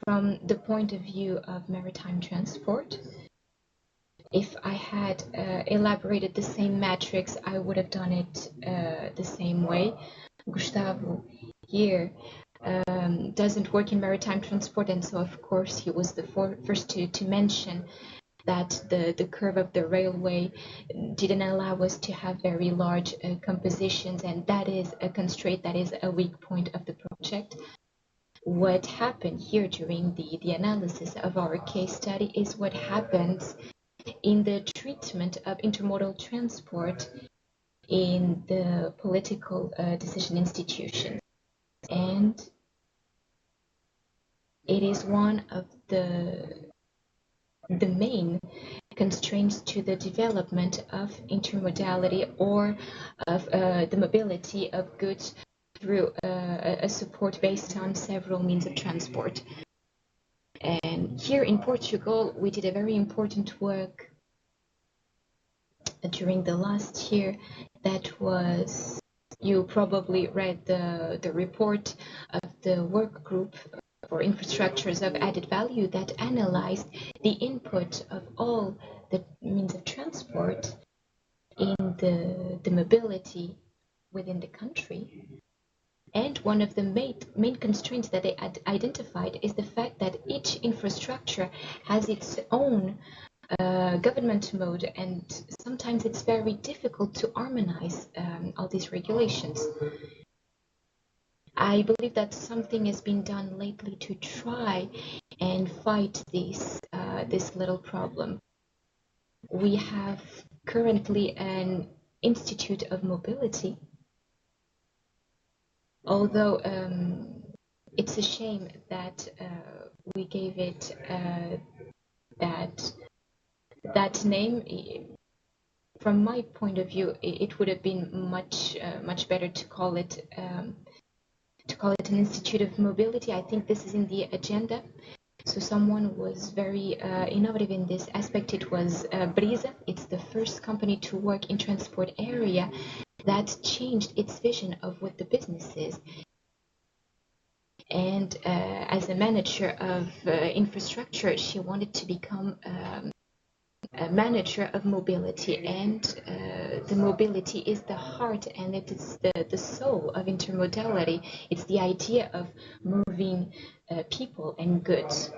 from the point of view of maritime transport, if I had elaborated the same matrix, I would have done it the same way. Gustavo here doesn't work in maritime transport, and so of course he was the first to mention that the curve of the railway didn't allow us to have very large compositions, and that is a constraint, that is a weak point of the project. What happened here during the analysis of our case study is what happens in the treatment of intermodal transport in the political decision institutions. And it is one of the main constraints to the development of intermodality or of the mobility of goods through a support based on several means of transport. And here in Portugal, we did a very important work during the last year. That was, you probably read the report of the work group for infrastructures of added value that analyzed the input of all the means of transport in the mobility within the country. And one of the main constraints that they identified is the fact that each infrastructure has its own government mode, and sometimes it's very difficult to harmonize all these regulations. I believe that something has been done lately to try and fight this little problem. We have currently an Institute of Mobility, although it's a shame that we gave it that name. From my point of view, it would have been much better to call it an Institute of Mobility. I think this is in the agenda. So someone was very innovative in this aspect. It was Brisa. It's the first company to work in transport area that changed its vision of what the business is. And as a manager of infrastructure, she wanted to become a manager of mobility, and the mobility is the heart and it is the soul of intermodality. It's the idea of moving people and goods.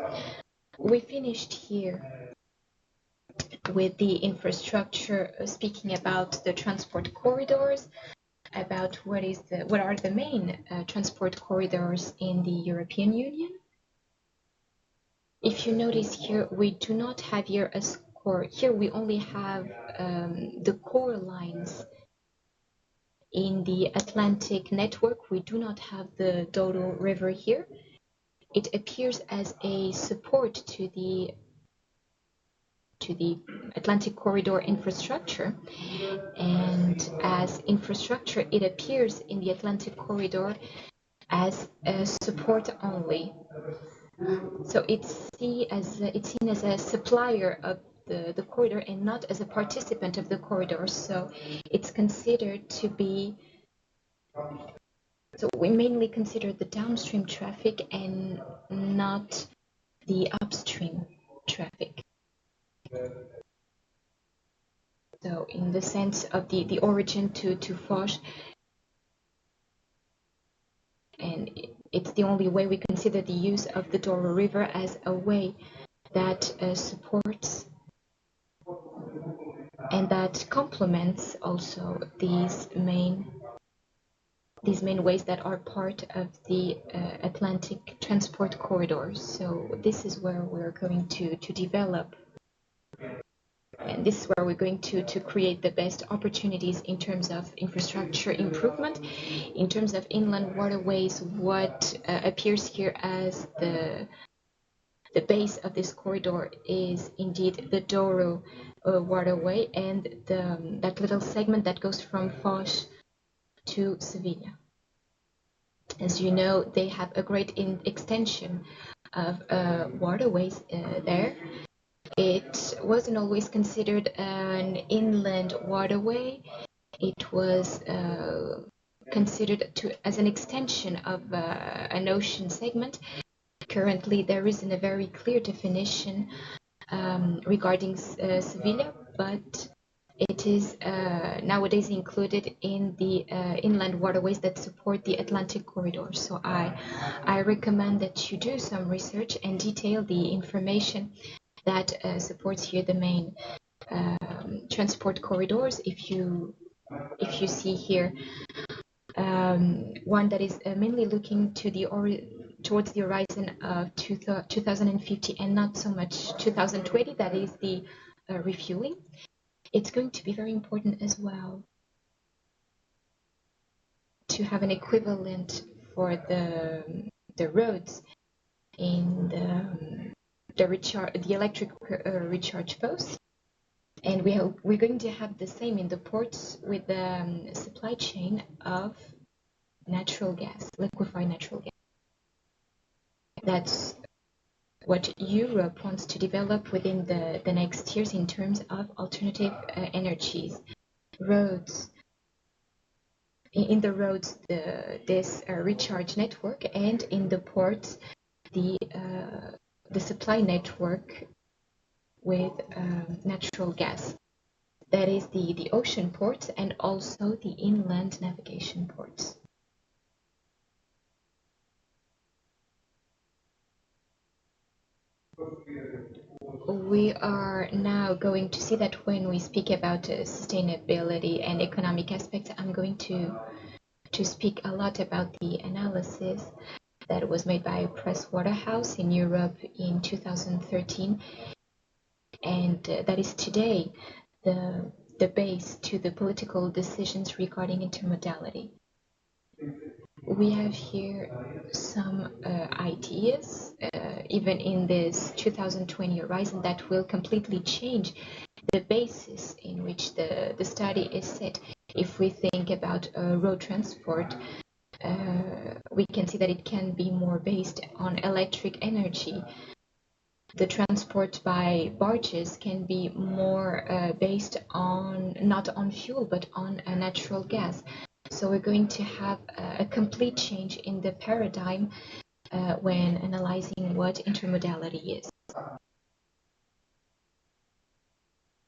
We finished here with the infrastructure, speaking about the transport corridors, about what are the main transport corridors in the European Union. If you notice here, we do not have here a core. Here we only have the core lines in the Atlantic network. We do not have the Douro River here. It appears as a support to the Atlantic corridor infrastructure, and as infrastructure it appears in the Atlantic corridor as a support only. So it's seen as a supplier of the corridor and not as a participant of the corridor. So it's considered to be, so we mainly consider the downstream traffic and not the upstream traffic. So in the sense of the origin to Foch, and it's the only way we consider the use of the Douro River as a way that supports and that complements also these main ways that are part of the Atlantic transport corridors. So this is where we're going to develop, and this is where we're going to create the best opportunities in terms of infrastructure improvement. In terms of inland waterways, what appears here as the base of this corridor is indeed the Douro waterway, and that little segment that goes from Foch to Sevilla. As you know, they have a great extension of waterways there. It wasn't always considered an inland waterway. It was considered as an extension of an ocean segment, Currently, there isn't a very clear definition regarding Sevilla, but it is nowadays included in the inland waterways that support the Atlantic corridor. So I recommend that you do some research and detail the information that supports here the main transport corridors. If you see here one that is mainly looking to towards the horizon of 2050 and not so much 2020, that is the refueling. It's going to be very important as well to have an equivalent for the roads in the electric recharge posts. And we're going to have the same in the ports with the supply chain of natural gas, liquefied natural gas. That's what Europe wants to develop within the next years in terms of alternative energies. Roads, in the roads, this recharge network, and in the ports, the supply network with natural gas. That is the ocean ports and also the inland navigation ports. We are now going to see that when we speak about sustainability and economic aspects, I'm going to speak a lot about the analysis that was made by Pricewaterhouse in Europe in 2013, and that is today the base to the political decisions regarding intermodality. We have here some ideas, even in this 2020 horizon, that will completely change the basis in which the study is set. If we think about road transport, we can see that it can be more based on electric energy. The transport by barges can be more based on, not on fuel, but on natural gas. So we're going to have a complete change in the paradigm when analyzing what intermodality is.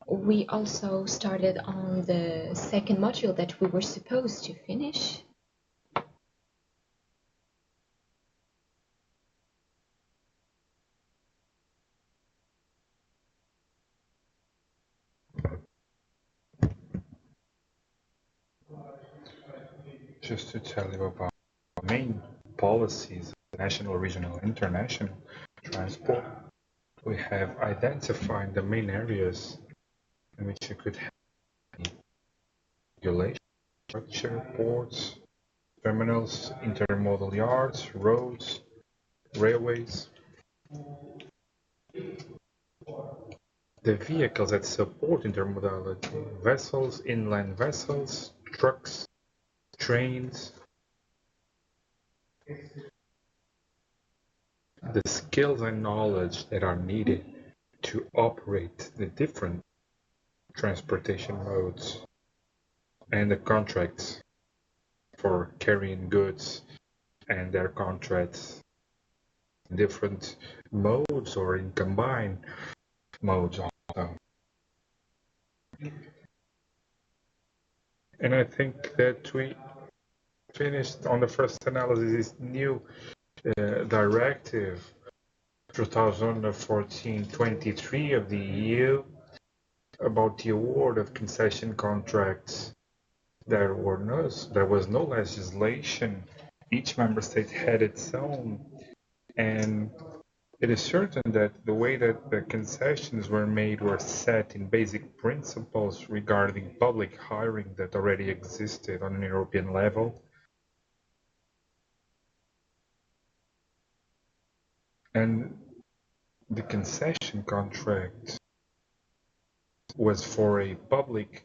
We also started on the second module that we were supposed to finish. Just to tell you about main policies, national, regional, international transport, we have identified the main areas in which you could have regulation, structure, ports, terminals, intermodal yards, roads, railways. The vehicles that support intermodality: vessels, inland vessels, trucks, trains. The skills and knowledge that are needed to operate the different transportation modes, and the contracts for carrying goods and their contracts in different modes or in combined modes also. And I think that we finished on the first analysis this new directive 2014-23 of the EU about the award of concession contracts. There was no legislation. Each member state had its own, and it is certain that the way that the concessions were made were set in basic principles regarding public hiring that already existed on an European level. And the concession contract was for a public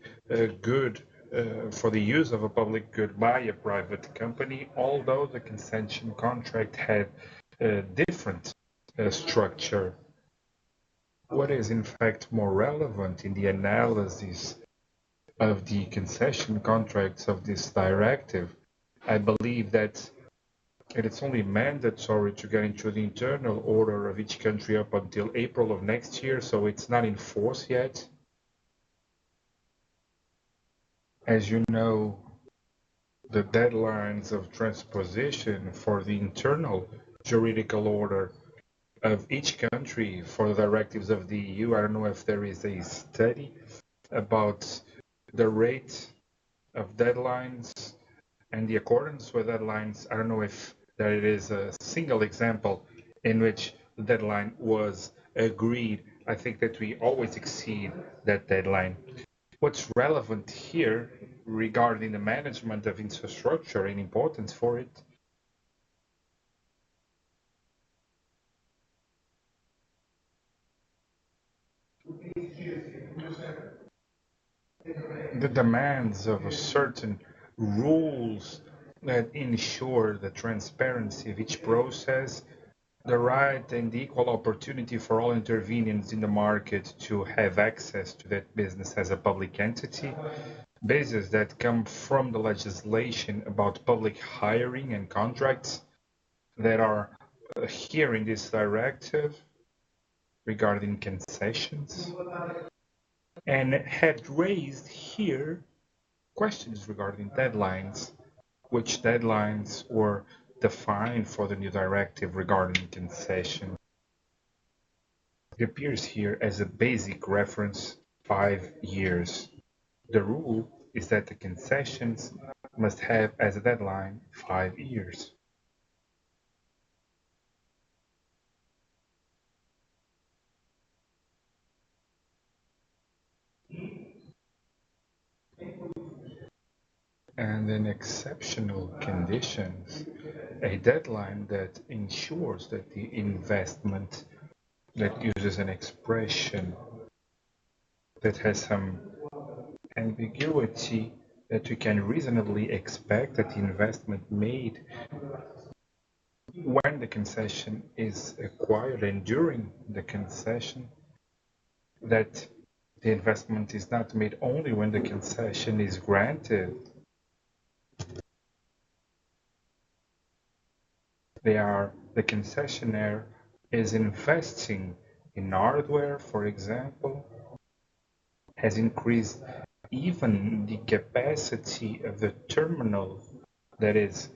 good, for the use of a public good by a private company, although the concession contract had a different structure. What is in fact more relevant in the analysis of the concession contracts of this directive, I believe that and it's only mandatory to get into the internal order of each country up until April of next year, so it's not in force yet. As you know, the deadlines of transposition for the internal juridical order of each country for the directives of the EU, I don't know if there is a study about the rate of deadlines and the accordance with deadlines. I don't know if there is a single example in which the deadline was agreed. I think that we always exceed that deadline. What's relevant here regarding the management of infrastructure and importance for it, the demands of a certain rules that ensure the transparency of each process, the right and equal opportunity for all intervenants in the market to have access to that business as a public entity, bases that come from the legislation about public hiring and contracts that are here in this directive regarding concessions, and had raised here questions regarding deadlines, which deadlines were defined for the new directive regarding concession. It appears here as a basic reference 5 years. The rule is that the concessions must have as a deadline 5 years. And in exceptional conditions, a deadline that ensures that the investment that uses an expression that has some ambiguity, that we can reasonably expect that the investment made when the concession is acquired and during the concession, that the investment is not made only when the concession is granted. The concessionaire is investing in hardware, for example, has increased even the capacity of the terminal that is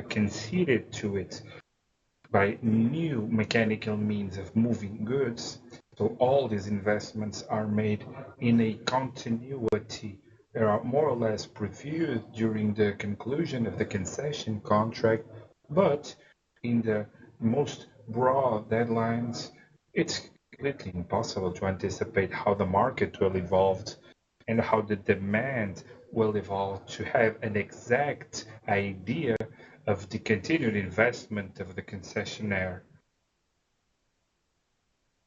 conceded to it by new mechanical means of moving goods. So all these investments are made in a continuity. They are more or less previewed during the conclusion of the concession contract, but in the most broad deadlines, it's completely impossible to anticipate how the market will evolve and how the demand will evolve to have an exact idea of the continued investment of the concessionaire.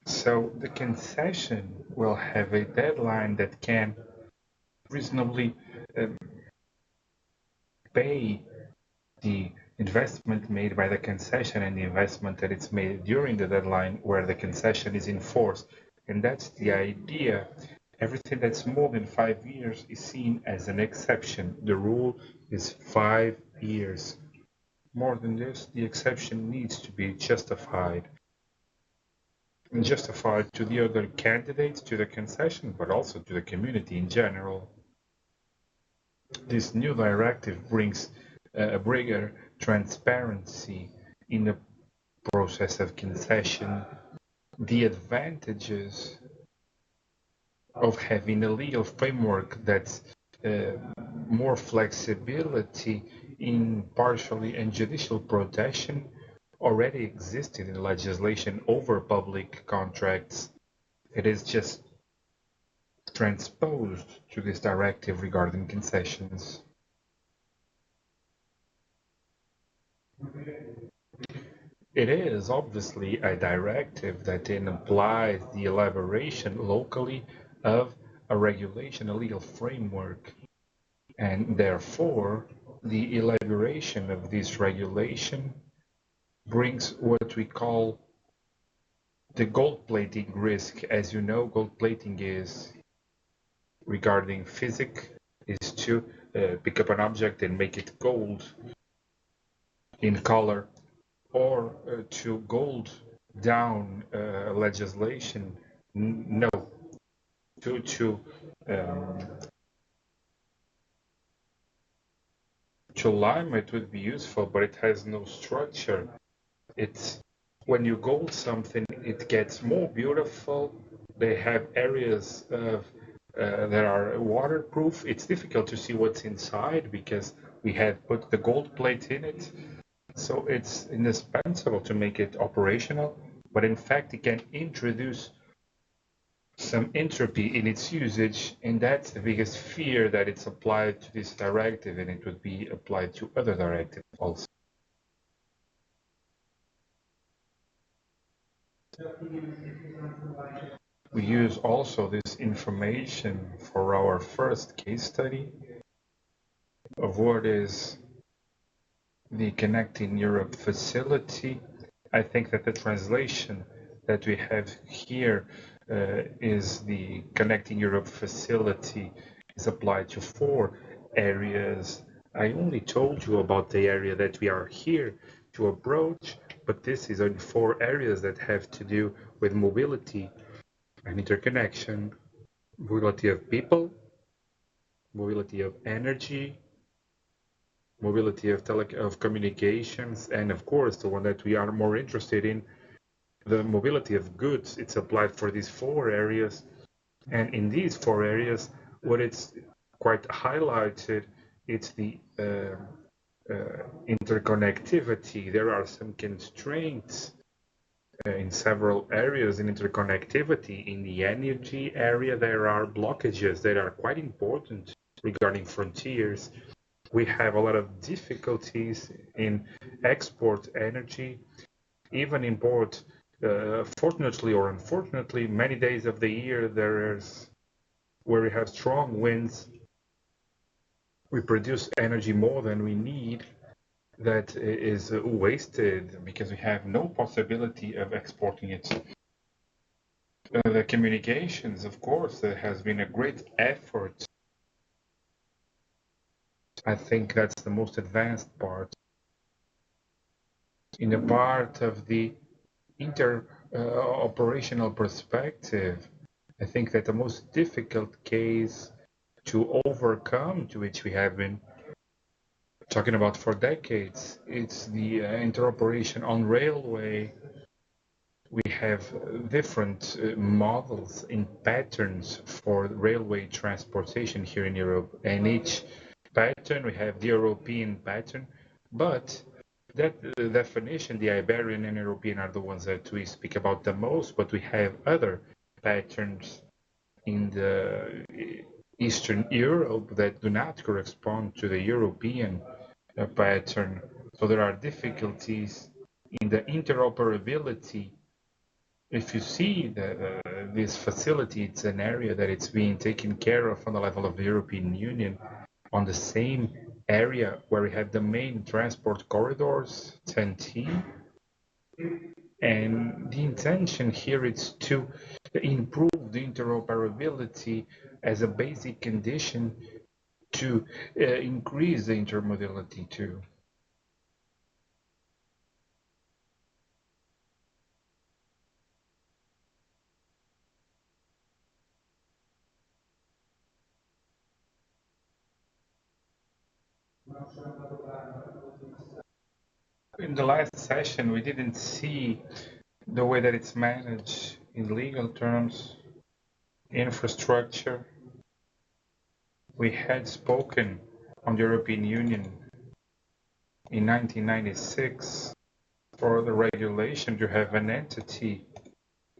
So the concession will have a deadline that can reasonably pay the investment made by the concession and the investment that it's made during the deadline where the concession is in force. And that's the idea. Everything that's more than 5 years is seen as an exception. The rule is 5 years. More than this, the exception needs to be justified. And justified to the other candidates to the concession, but also to the community in general. This new directive brings a greater transparency in the process of concession, the advantages of having a legal framework that's more flexibility in partially and judicial protection already existed in legislation over public contracts. It is just transposed to this directive regarding concessions. It is obviously a directive that then implies the elaboration locally of a regulation, a legal framework, and therefore the elaboration of this regulation brings what we call the gold plating risk. As you know, gold plating is regarding physics, is to pick up an object and make it gold in color. or to gold down legislation. No, to um, to lime it would be useful, but it has no structure. It's when you gold something, it gets more beautiful. They have areas of that are waterproof. It's difficult to see what's inside because we have put the gold plate in it. So it's indispensable to make it operational, but in fact, it can introduce some entropy in its usage, and that's the biggest fear that it's applied to this directive, and it would be applied to other directives also. We use also this information for our first case study of what is the Connecting Europe facility. I think that the translation that we have here is the Connecting Europe facility is applied to 4 areas. I only told you about the area that we are here to approach, but this is only 4 areas that have to do with mobility and interconnection, mobility of people, mobility of energy, mobility of communications, and of course, the one that we are more interested in, the mobility of goods. It's applied for these 4 areas. And in these 4 areas, what it's quite highlighted, it's the interconnectivity. There are some constraints in several areas in interconnectivity. In the energy area, there are blockages that are quite important regarding frontiers. We have a lot of difficulties in export energy, even import. Fortunately or unfortunately, many days of the year there's where we have strong winds. We produce energy more than we need. That is wasted because we have no possibility of exporting it. The communications, of course, there has been a great effort. I think that's the most advanced part. In the part of the operational perspective, I think that the most difficult case to overcome, to which we have been talking about for decades, it's the interoperation on railway. We have different models and patterns for railway transportation here in Europe, and each pattern, we have the European pattern, but that definition, the Iberian and European are the ones that we speak about the most, but we have other patterns in the Eastern Europe that do not correspond to the European pattern. So there are difficulties in the interoperability. If you see this facility, it's an area that it's being taken care of on the level of the European Union on the same area where we have the main transport corridors, 10T. And the intention here is to improve the interoperability as a basic condition to increase the intermodality too. In the last session, we didn't see the way that it's managed in legal terms, infrastructure. We had spoken on the European Union in 1996 for the regulation to have an entity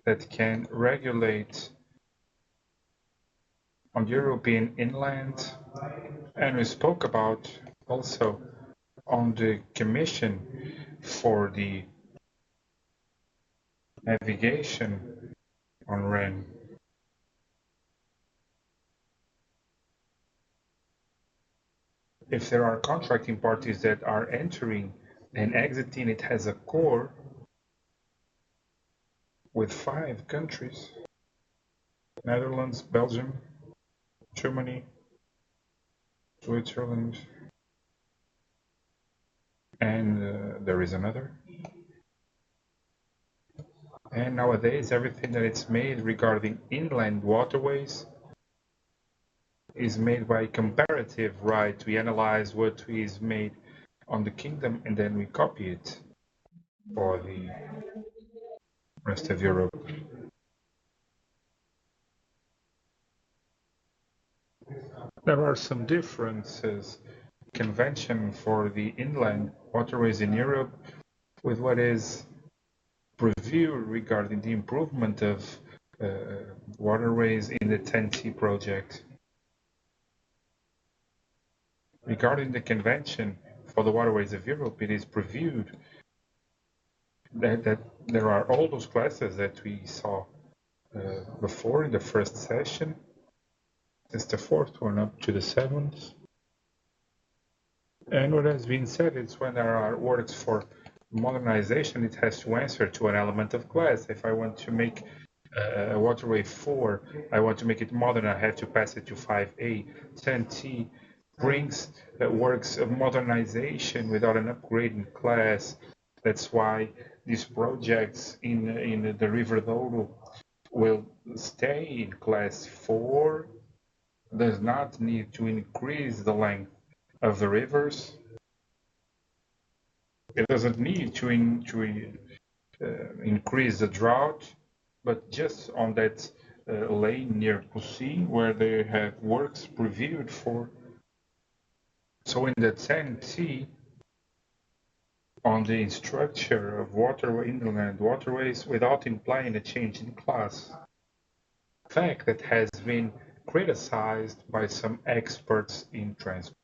that can regulate on the European inland, and we spoke about also on the Commission for the navigation on REN. If there are contracting parties that are entering and exiting, it has a core with 5 countries: Netherlands, Belgium, Germany, Switzerland, and there is another. And nowadays, everything that it's made regarding inland waterways is made by comparative, right? We analyze what is made on the kingdom and then we copy it for the rest of Europe. There are some differences. Convention for the inland waterways in Europe with what is previewed regarding the improvement of waterways in the 10T project. Regarding the convention for the waterways of Europe, it is previewed that there are all those classes that we saw before in the first session, since the fourth one up to the seventh. And what has been said is when there are works for modernization, it has to answer to an element of class. If I want to make a waterway 4, I want to make it modern, I have to pass it to 5A. 10T brings works of modernization without an upgrade in class. That's why these projects in the River Douro will stay in class 4, does not need to increase the length of the rivers. It doesn't need to increase the drought, but just on that lane near Pussy where they have works previewed for. So in the 10T, on the structure of waterway, inland waterways without implying a change in class. Fact that has been criticized by some experts in transport.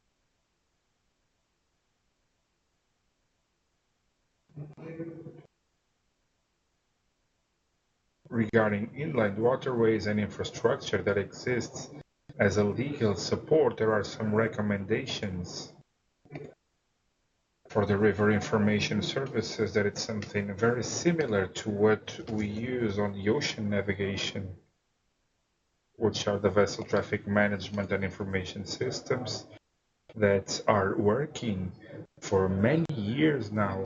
Regarding inland waterways and infrastructure that exists as a legal support, there are some recommendations for the river information services that it's something very similar to what we use on the ocean navigation, which are the vessel traffic management and information systems that are working for many years now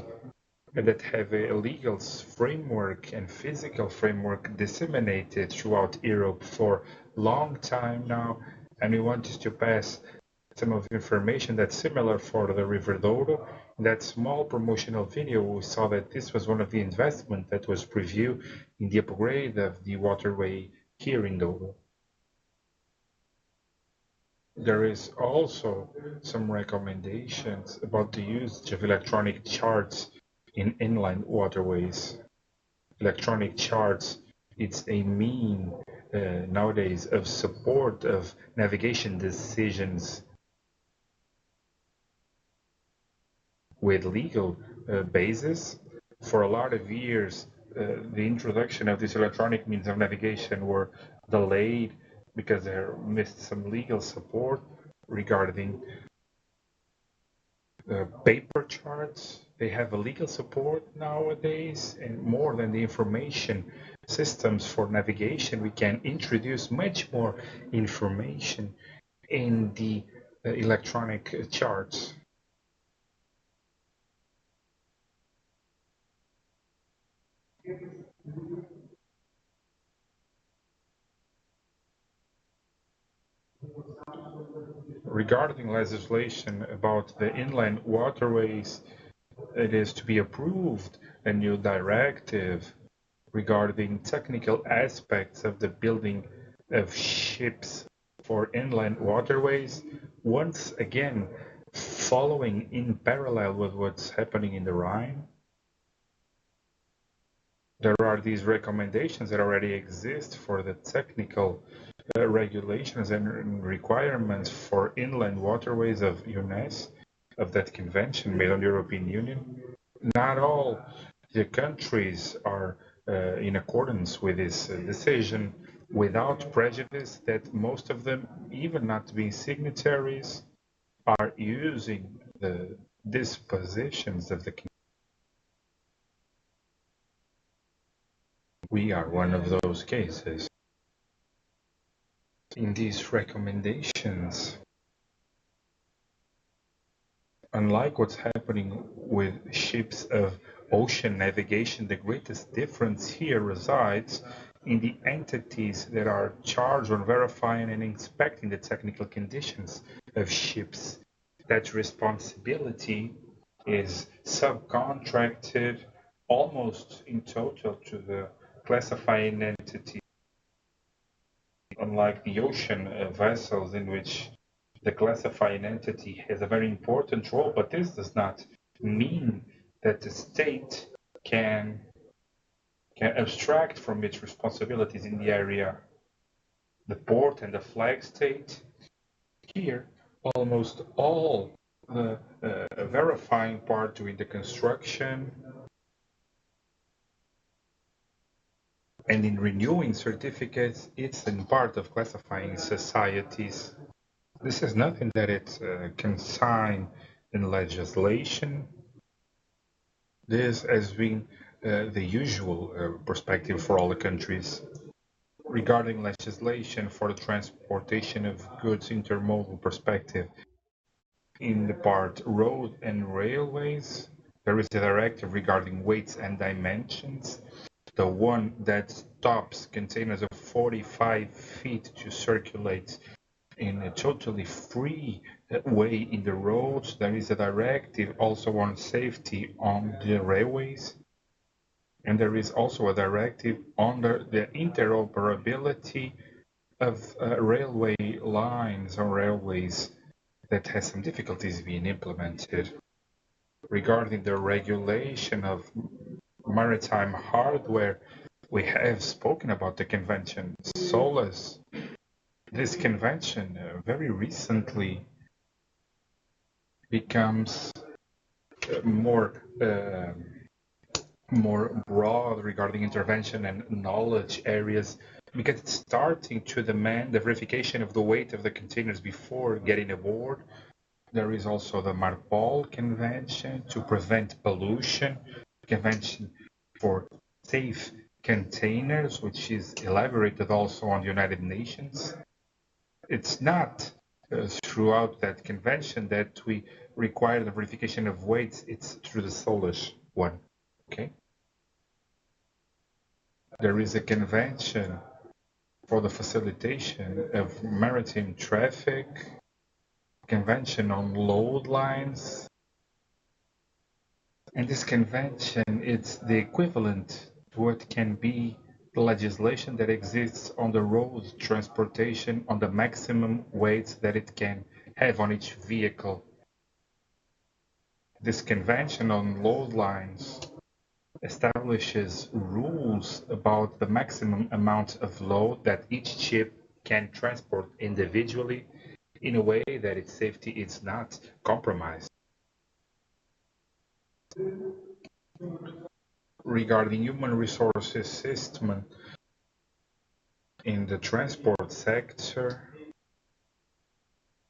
and that have a legal framework and physical framework disseminated throughout Europe for a long time now. And we wanted to pass some of the information that's similar for the River Douro. In that small promotional video, we saw that this was one of the investments that was previewed in the upgrade of the waterway here in Douro. There is also some recommendations about the use of electronic charts in inland waterways. Electronic charts, it's a mean nowadays of support of navigation decisions with legal basis. For a lot of years, the introduction of this electronic means of navigation were delayed because they missed some legal support regarding paper charts. They have a legal support nowadays, and more than the information systems for navigation, we can introduce much more information in the electronic charts. Regarding legislation about the inland waterways, it is to be approved a new directive regarding technical aspects of the building of ships for inland waterways, once again following in parallel with what's happening in the Rhine. There are these recommendations that already exist for the technical regulations and requirements for inland waterways of UNES, of that convention made on the European Union. Not all the countries are in accordance with this decision, without prejudice that most of them, even not being signatories, are using the dispositions of the convention. We are one of those cases. In these recommendations, unlike what's happening with ships of ocean navigation, the greatest difference here resides in the entities that are charged on verifying and inspecting the technical conditions of ships. That responsibility is subcontracted almost in total to the classifying entity, unlike the ocean vessels in which the classifying entity has a very important role, but this does not mean that the state can abstract from its responsibilities in the area. The port and the flag state, here, almost all the verifying part during the construction and in renewing certificates, it's in part of classifying societies. This is nothing that it can sign in legislation. This has been the usual perspective for all the countries. Regarding legislation for the transportation of goods intermodal perspective, in the part road and railways, there is a directive regarding weights and dimensions. The one that stops containers of 45 feet to circulate in a totally free way in the roads. There is a directive also on safety on the railways. And there is also a directive on the interoperability of railway lines or railways that has some difficulties being implemented. Regarding the regulation of maritime hardware, we have spoken about the convention SOLAS. This convention very recently becomes more broad regarding intervention and knowledge areas because it's starting to demand the verification of the weight of the containers before getting aboard. There is also the MARPOL Convention to prevent pollution, Convention for Safe Containers, which is elaborated also on the United Nations. It's not throughout that convention that we require the verification of weights, it's through the SOLAS one. Okay. There is a convention for the facilitation of maritime traffic, convention on load lines, and this convention is the equivalent to what can be the legislation that exists on the road transportation on the maximum weights that it can have on each vehicle. This convention on load lines establishes rules about the maximum amount of load that each ship can transport individually in a way that its safety is not compromised. Regarding human resources system in the transport sector,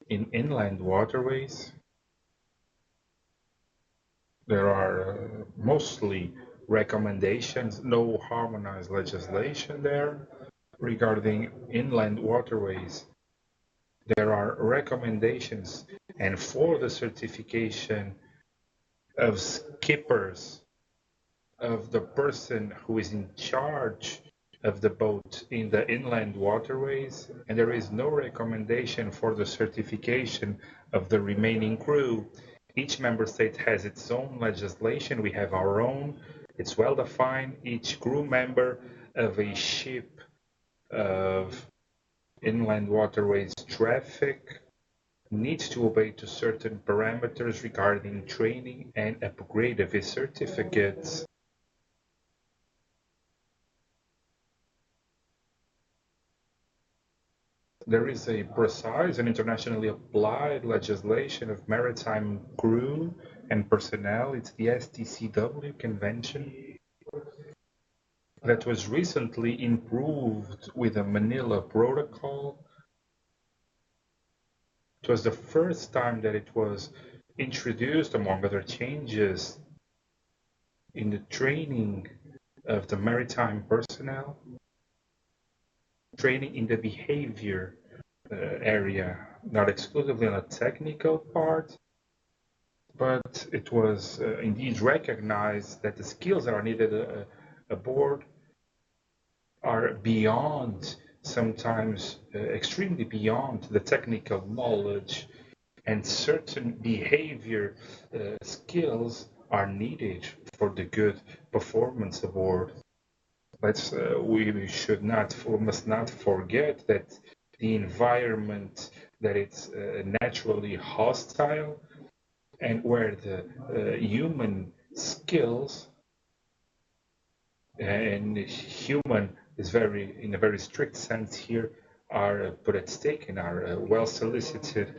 in inland waterways, there are mostly recommendations, no harmonized legislation there. Regarding inland waterways, there are recommendations, and for the certification of skippers, of the person who is in charge of the boat in the inland waterways, and there is no recommendation for the certification of the remaining crew. Each member state has its own legislation. We have our own. It's well defined. Each crew member of a ship of inland waterways traffic needs to obey to certain parameters regarding training and upgrade of his certificates. There is a precise and internationally applied legislation of maritime crew and personnel. It's the STCW Convention that was recently improved with a Manila Protocol. It was the first time that it was introduced, among other changes, in the training of the maritime personnel, training in the behavior area, not exclusively on a technical part, but it was indeed recognized that the skills that are needed aboard are beyond, sometimes extremely beyond the technical knowledge, and certain behavior skills are needed for the good performance aboard. We should not, we must not forget that the environment, that it's naturally hostile, and where the human skills and human is very, in a very strict sense here, are put at stake and are well solicited.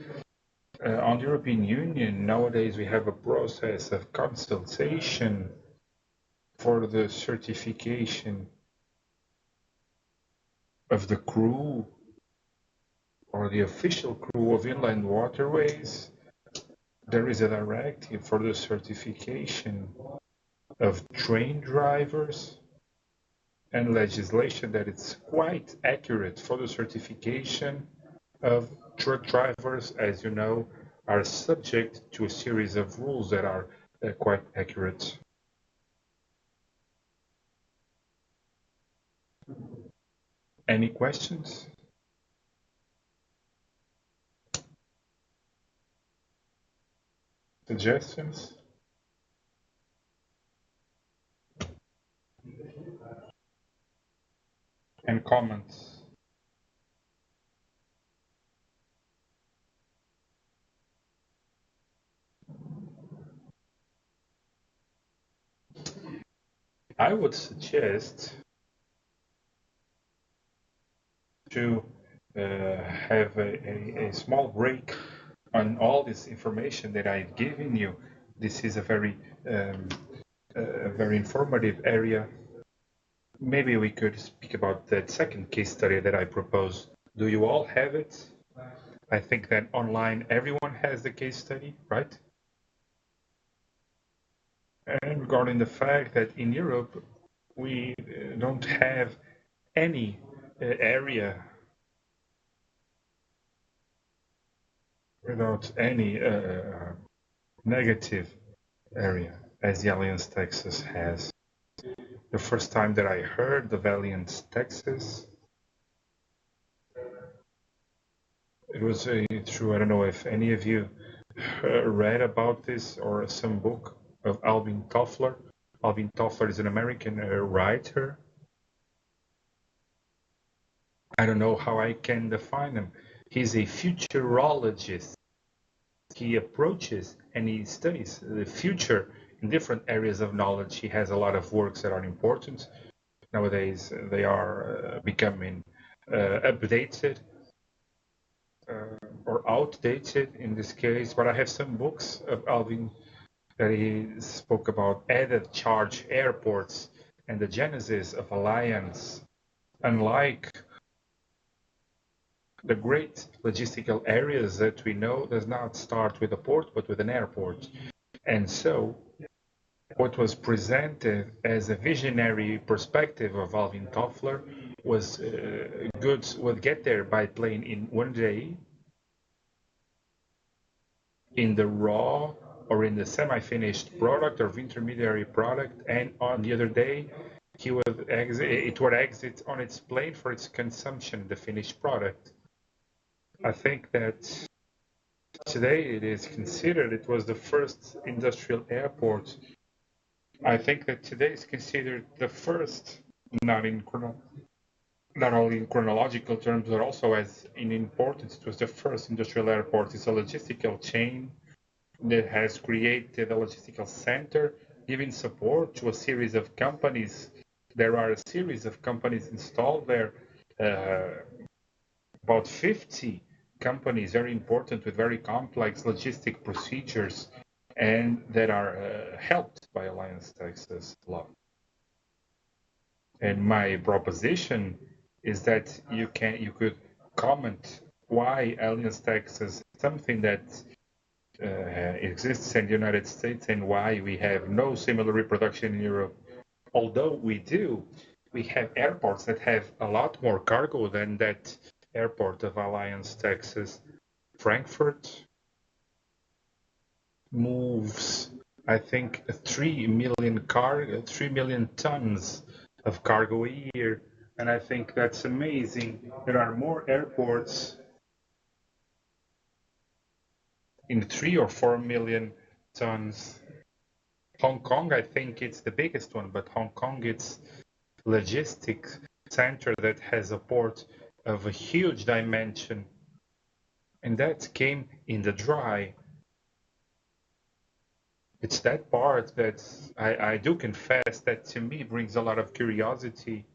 On the European Union, nowadays we have a process of consultation for the certification of the crew or the official crew of inland waterways. There is a directive for the certification of train drivers and legislation that it's quite accurate for the certification of truck drivers, as you know, are subject to a series of rules that are quite accurate. Any questions? Suggestions? And comments? I would suggest to have a small break on all this information that I've given you. This is a very informative area. Maybe we could speak about that second case study that I proposed. Do you all have it? I think that online everyone has the case study, right? And regarding the fact that in Europe we don't have any area without any negative area as the Alliance Texas has. The first time that I heard the Alliance Texas, it was through, I don't know if any of you read about this or some book of Alvin Toffler. Alvin Toffler is an American writer. I don't know how I can define him. He's a futurologist. He approaches and he studies the future in different areas of knowledge. He has a lot of works that are important. Nowadays, they are becoming updated or outdated in this case. But I have some books of Alvin that he spoke about added charge airports and the genesis of Alliance. Unlike the great logistical areas that we know, does not start with a port but with an airport. And so what was presented as a visionary perspective of Alvin Toffler was goods would get there by plane in one day, in the raw or in the semi-finished product or intermediary product, and on the other day it would exit on its plane for its consumption, the finished product. I think that today it is considered, it was the first industrial airport. I think that today is considered the first, not only in chronological terms, but also as in importance. It was the first industrial airport. It's a logistical chain that has created a logistical center, giving support to a series of companies. There are a series of companies installed there, about 50 companies, very important with very complex logistic procedures, and that are helped by Alliance Texas law. And my proposition is that you could comment why Alliance Texas is something that exists in the United States and why we have no similar reproduction in Europe. Although we do, we have airports that have a lot more cargo than that airport of Alliance Texas. Frankfurt, moves, I think, 3 million tons of cargo a year. And I think that's amazing. There are more airports in 3 or 4 million tons. Hong Kong, I think it's the biggest one, but Hong Kong, it's logistics center that has a port of a huge dimension, and that came in the dry. It's that part that I do confess that to me brings a lot of curiosity,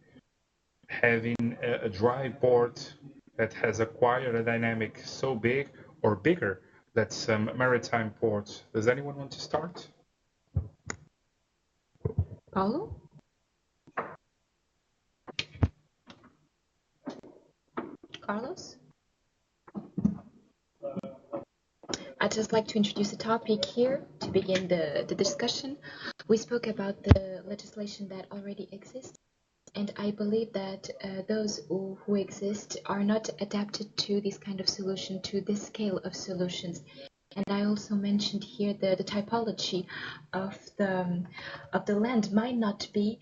having a dry port that has acquired a dynamic so big or bigger than some maritime ports. Does anyone want to start? Paulo? Carlos? I'd just like to introduce a topic here to begin the discussion. We spoke about the legislation that already exists, and I believe that those who exist are not adapted to this kind of solution, to this scale of solutions. And I also mentioned here the typology of the land might not be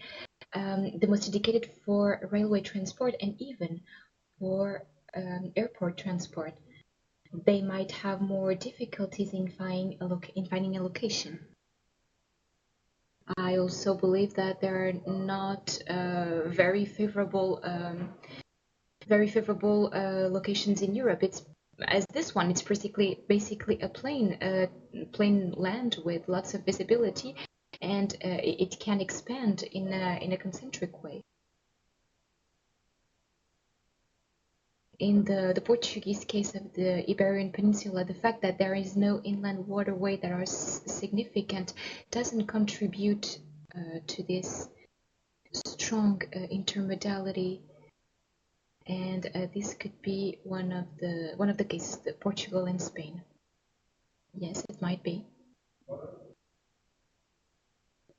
the most indicated for railway transport and even for airport transport. They might have more difficulties in finding a location. I also believe that there are not very favorable locations in Europe. It's as this one. It's basically a plain land with lots of visibility, and it can expand in a concentric way. In the Portuguese case of the Iberian Peninsula, the fact that there is no inland waterway that are significant doesn't contribute to this strong intermodality, and this could be one of the cases, Portugal and Spain. Yes, it might be,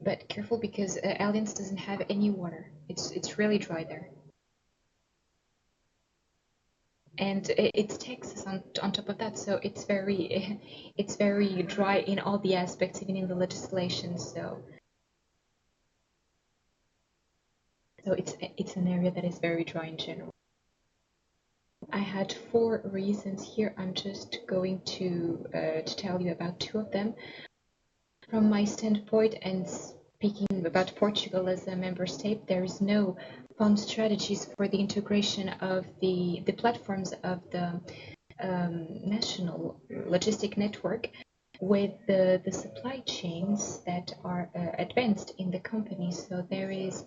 but careful because Alliance doesn't have any water. It's really dry there. And it's Texas on top of that, so it's very dry in all the aspects, even in the legislation. So it's an area that is very dry in general. I had 4 reasons here. I'm just going to tell you about 2 of them. From my standpoint, and speaking about Portugal as a member state, there is no fund strategies for the integration of the platforms of the national logistic network with the supply chains that are advanced in the company. So there is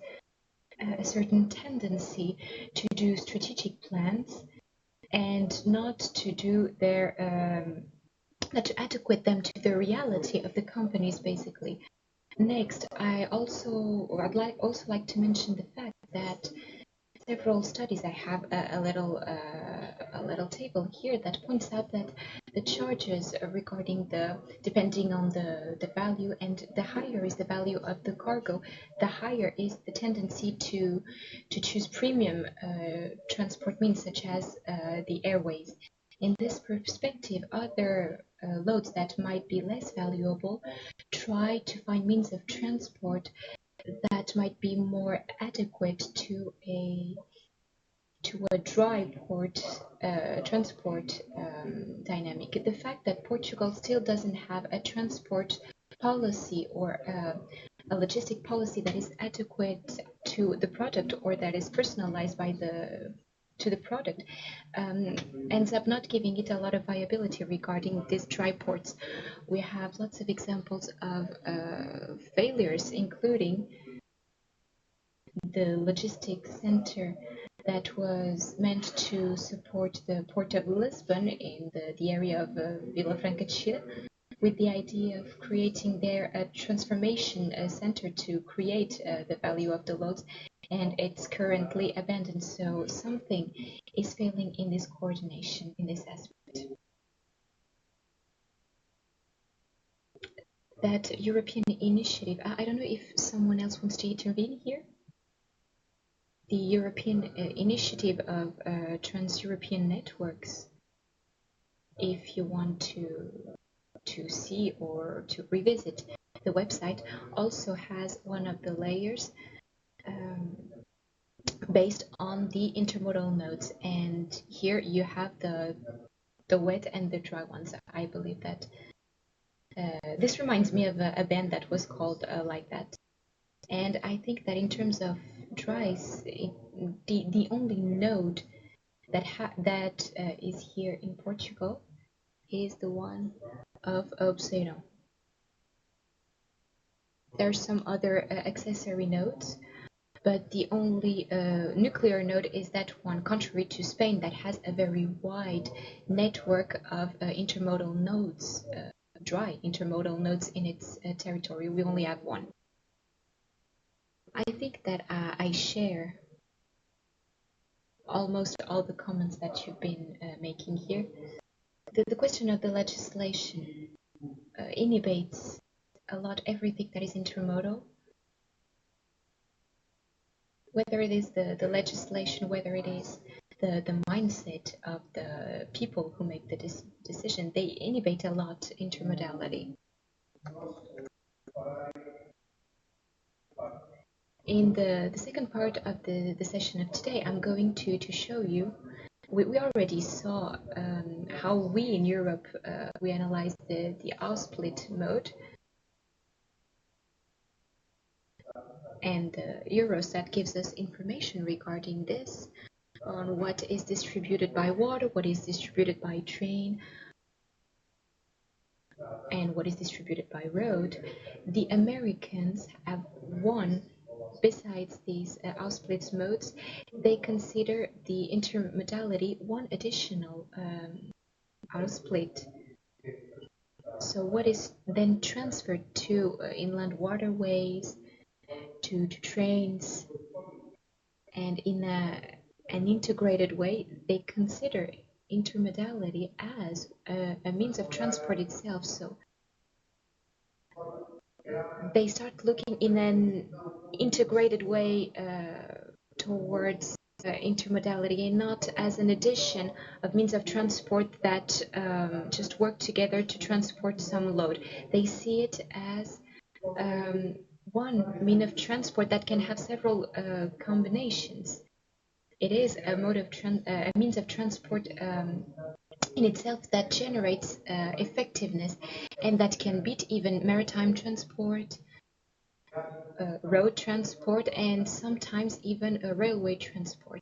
a certain tendency to do strategic plans and not to do not to adequate them to the reality of the companies, basically. Next, I'd also like to mention the fact that several studies, I have a little table here that points out that the charges regarding depending on the value, and the higher is the value of the cargo, the higher is the tendency to choose premium transport means such as the airways. In this perspective, other loads that might be less valuable try to find means of transport that might be more adequate to a dry port transport dynamic. The fact that Portugal still doesn't have a transport policy or a logistic policy that is adequate to the product, or that is personalized to the product, ends up not giving it a lot of viability regarding these dry ports. We have lots of examples of failures, including the logistics center that was meant to support the port of Lisbon in the area of Vila Franca de Xira, with the idea of creating there a transformation center to create the value of the loads, and it's currently abandoned. So something is failing in this coordination, in this aspect. That European initiative, I don't know if someone else wants to intervene here. The European initiative of trans-European networks, if you want to to see or to revisit the website, also has one of the layers based on the intermodal nodes, and here you have the wet and the dry ones. I believe that this reminds me of a band that was called like that. And I think that in terms of dries, the only node that is here in Portugal is the one of Obseno. There are some other accessory nodes, but the only nuclear node is that one, contrary to Spain, that has a very wide network of intermodal nodes, dry intermodal nodes in its territory. We only have one. I think that I share almost all the comments that you've been making here. The question of the legislation inhibites a lot everything that is intermodal, whether it is the legislation, whether it is the mindset of the people who make the decision. They inhibit a lot intermodality. In the second part of the session of today, I'm going to show you, we already saw how we in Europe, we analyzed the split mode, and Eurostat gives us information regarding this, on what is distributed by water, what is distributed by train, and what is distributed by road. The Americans have one. Besides these split modes, they consider the intermodality one additional split. So what is then transferred to inland waterways, to trains, and in an integrated way, they consider intermodality as a means of transport itself. So they start looking in an integrated way towards intermodality, and not as an addition of means of transport that just work together to transport some load. They see it as one mean of transport that can have several combinations. It is a mode of a means of transport in itself that generates effectiveness, and that can beat even maritime transport, road transport, and sometimes even a railway transport.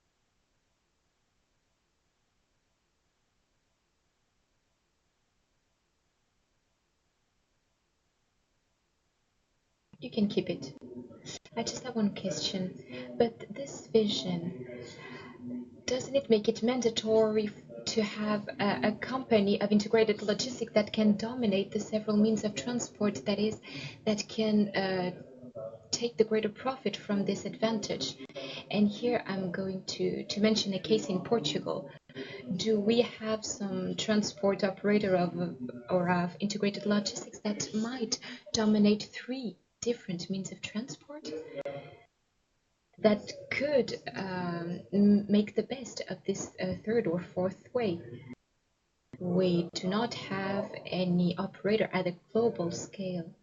You can keep it. I just have one question, but this vision, doesn't it make it mandatory to have a company of integrated logistics that can dominate the several means of transport, that can take the greater profit from this advantage? And here I'm going to mention a case in Portugal. Do we have some transport operator of integrated logistics that might dominate 3 different means of transport, that could make the best of this third or fourth way? We do not have any operator at a global scale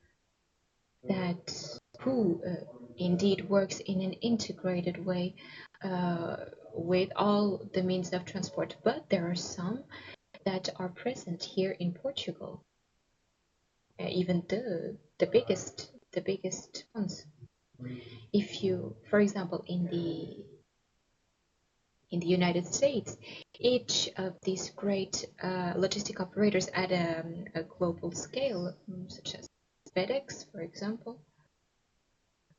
who indeed works in an integrated way with all the means of transport, but there are some that are present here in Portugal, even the biggest ones. If you, for example, in the United States, each of these great logistic operators at a global scale, such as FedEx, for example,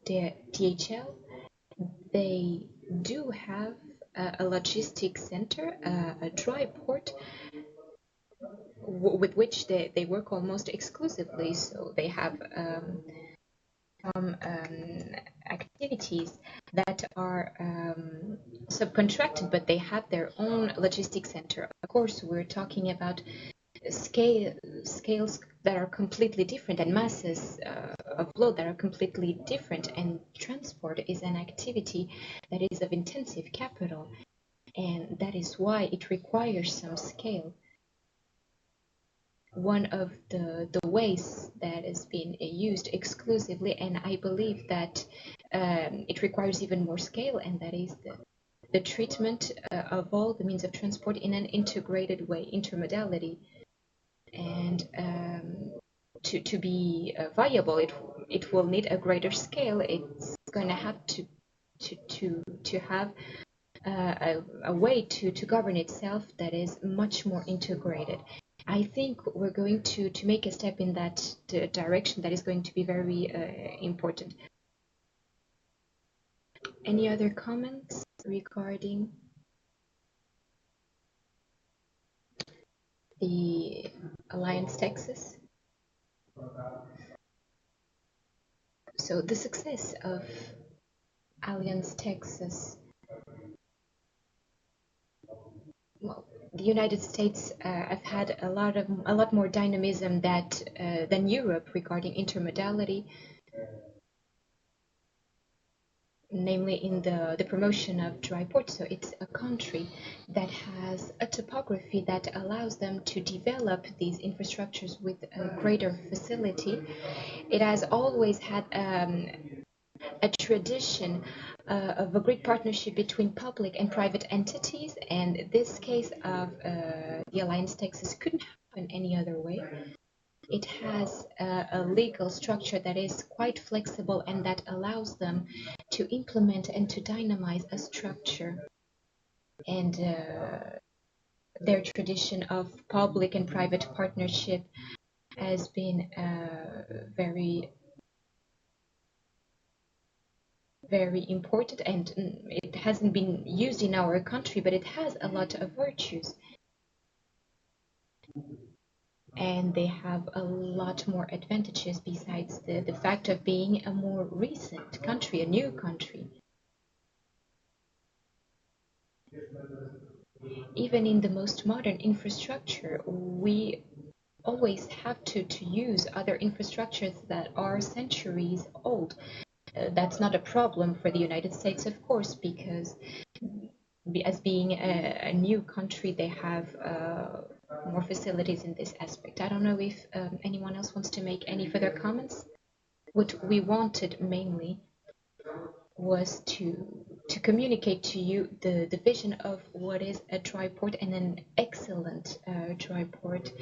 DHL, they do have a logistics center, a dry port, with which they work almost exclusively. So they have some activities that are subcontracted, but they have their own logistics center. Of course, we're talking about scales that are completely different, and masses of load that are completely different, and transport is an activity that is of intensive capital, and that is why it requires some scale. one of the ways that is being used exclusively, and I believe that it requires even more scale, and that is the treatment of all the means of transport in an integrated way, intermodality. And to be viable, it will need a greater scale. It's going to have to have a way to govern itself that is much more integrated. I think we're going to make a step in that direction that is going to be very important. Any other comments regarding the Alliance Texas? So the success of Alliance Texas, well, the United States have had a lot more dynamism than Europe regarding intermodality, namely in the promotion of dry ports. So it's a country that has a topography that allows them to develop these infrastructures with a greater facility. It has always had a tradition of a great partnership between public and private entities, and this case of the Alliance Texas couldn't happen any other way. It has a legal structure that is quite flexible and that allows them to implement and to dynamize a structure. And their tradition of public and private partnership has been very important, and it hasn't been used in our country, but it has a lot of virtues. And they have a lot more advantages besides the fact of being a more recent country, a new country. Even in the most modern infrastructure, we always have to use other infrastructures that are centuries old. That's not a problem for the United States, of course, because as being a new country, they have more facilities in this aspect. I don't know if anyone else wants to make any further comments. What we wanted mainly was to communicate to you the vision of what is a dry port and an excellent dry port,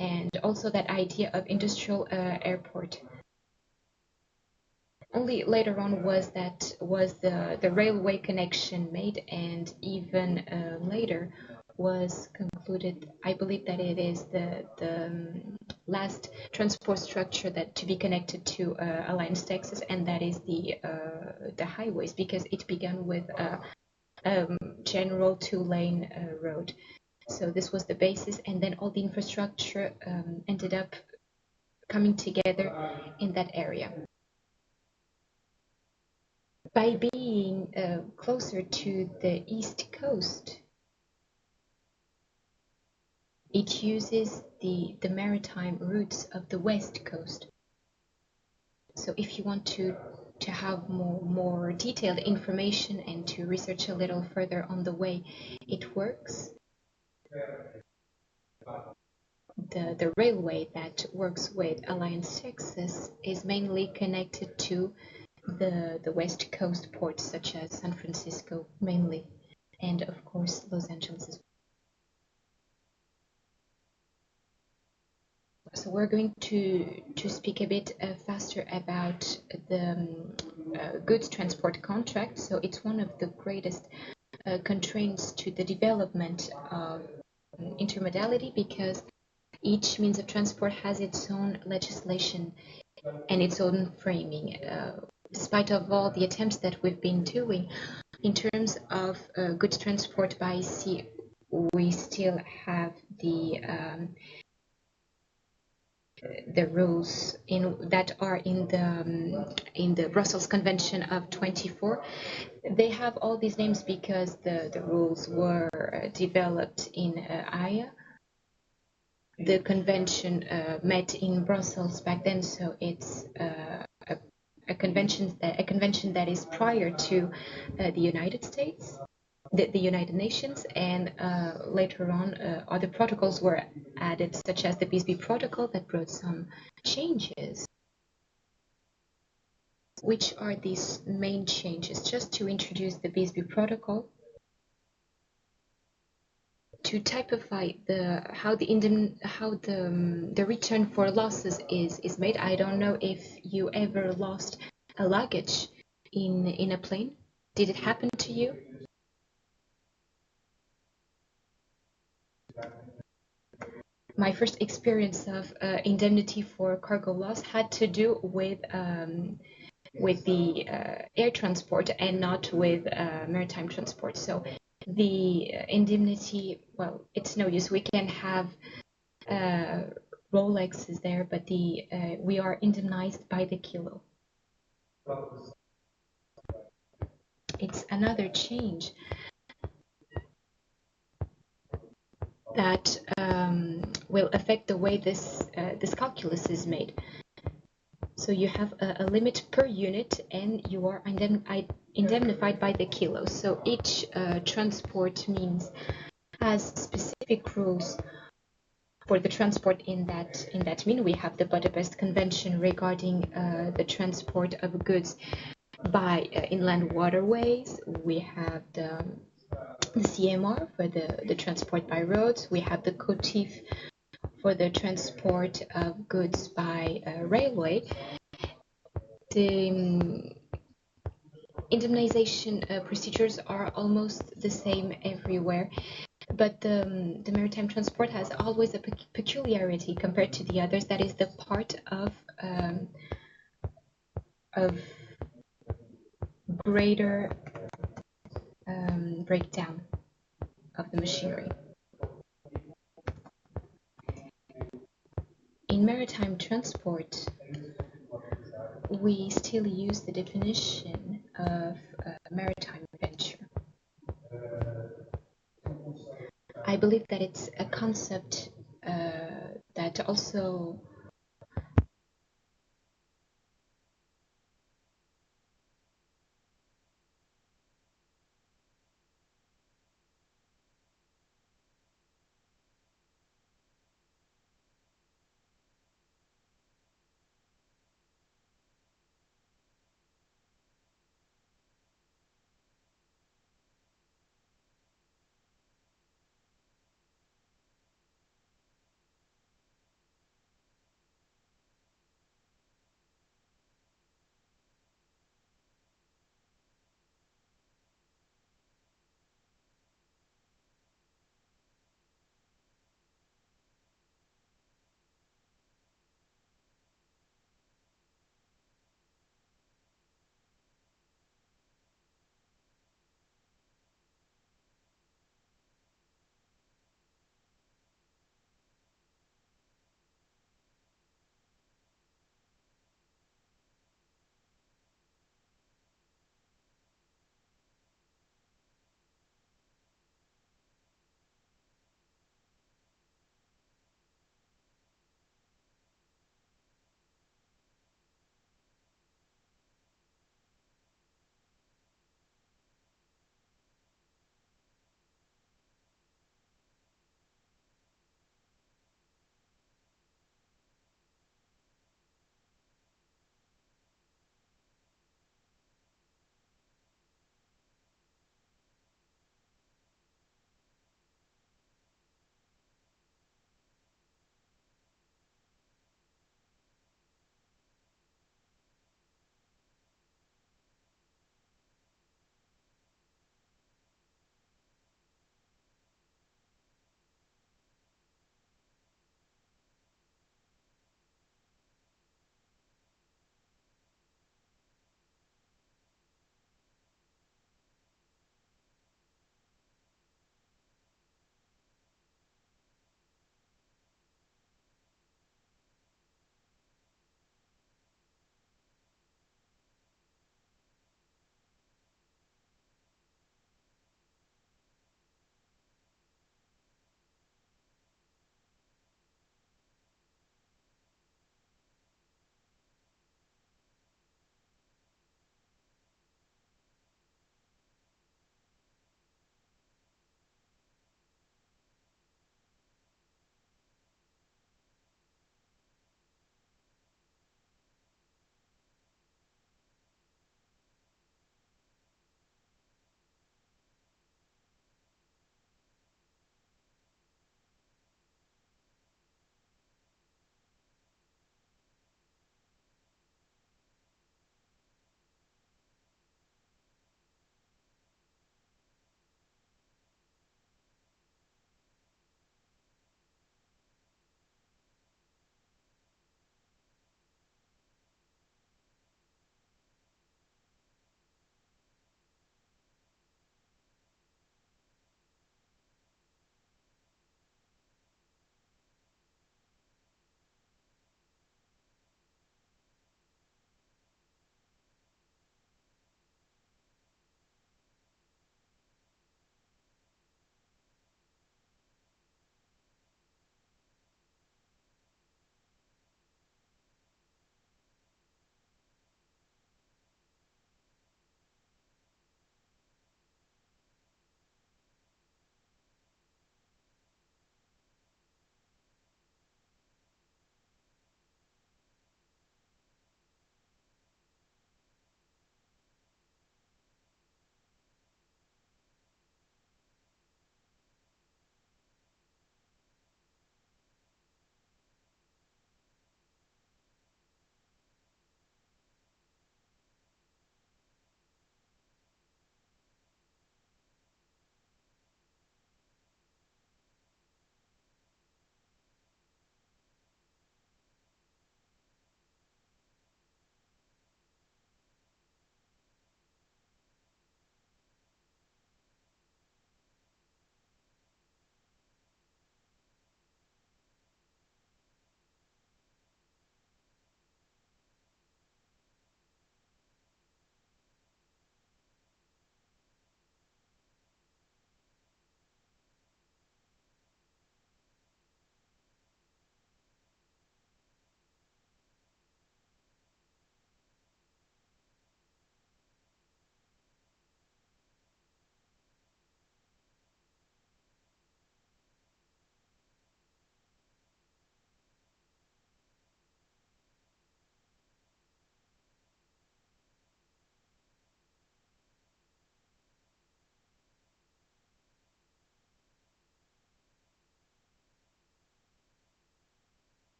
and also that idea of industrial airport. Only later on was the railway connection made, and even later was concluded. I believe that it is the last transport structure that to be connected to Alliance Texas, and that is the highways, because it began with a general two-lane road. So this was the basis, and then all the infrastructure ended up coming together in that area. By being closer to the East Coast, it uses the maritime routes of the West Coast. So if you want to have more detailed information and to research a little further on the way it works, the railway that works with Alliance Texas is mainly connected to the West Coast ports, such as San Francisco mainly, and of course Los Angeles as well. So we're going to speak a bit faster about the goods transport contract. So it's one of the greatest constraints to the development of intermodality, because each means of transport has its own legislation and its own framing. Despite of all the attempts that we've been doing in terms of goods transport by sea, we still have the rules that are in the Brussels Convention of 24. They have all these names because the rules were developed in Haia. The convention met in Brussels back then, so it's a convention that is prior to the United States, the United Nations, and later on other protocols were added, such as the Bisbee Protocol that brought some changes. Which are these main changes? Just to introduce the Bisbee Protocol, to typify how the return for losses is made. I don't know if you ever lost a luggage in a plane. Did it happen to you? My first experience of indemnity for cargo loss had to do with the air transport and not with maritime transport. So the indemnity, well, it's no use. We can have Rolexes there, but we are indemnized by the kilo. It's another change that will affect the way this calculus is made. So you have a limit per unit, and you are indemnified by the kilo. So each transport means has specific rules for the transport in that mean. We have the Budapest Convention regarding the transport of goods by inland waterways. We have the CMR for the transport by roads. We have the COTIF for the transport of goods by railway. The indemnization procedures are almost the same everywhere, but the maritime transport has always a peculiarity compared to the others. That is the part of greater breakdown of the machinery. In maritime transport, we still use the definition of maritime venture. I believe that it's a concept that also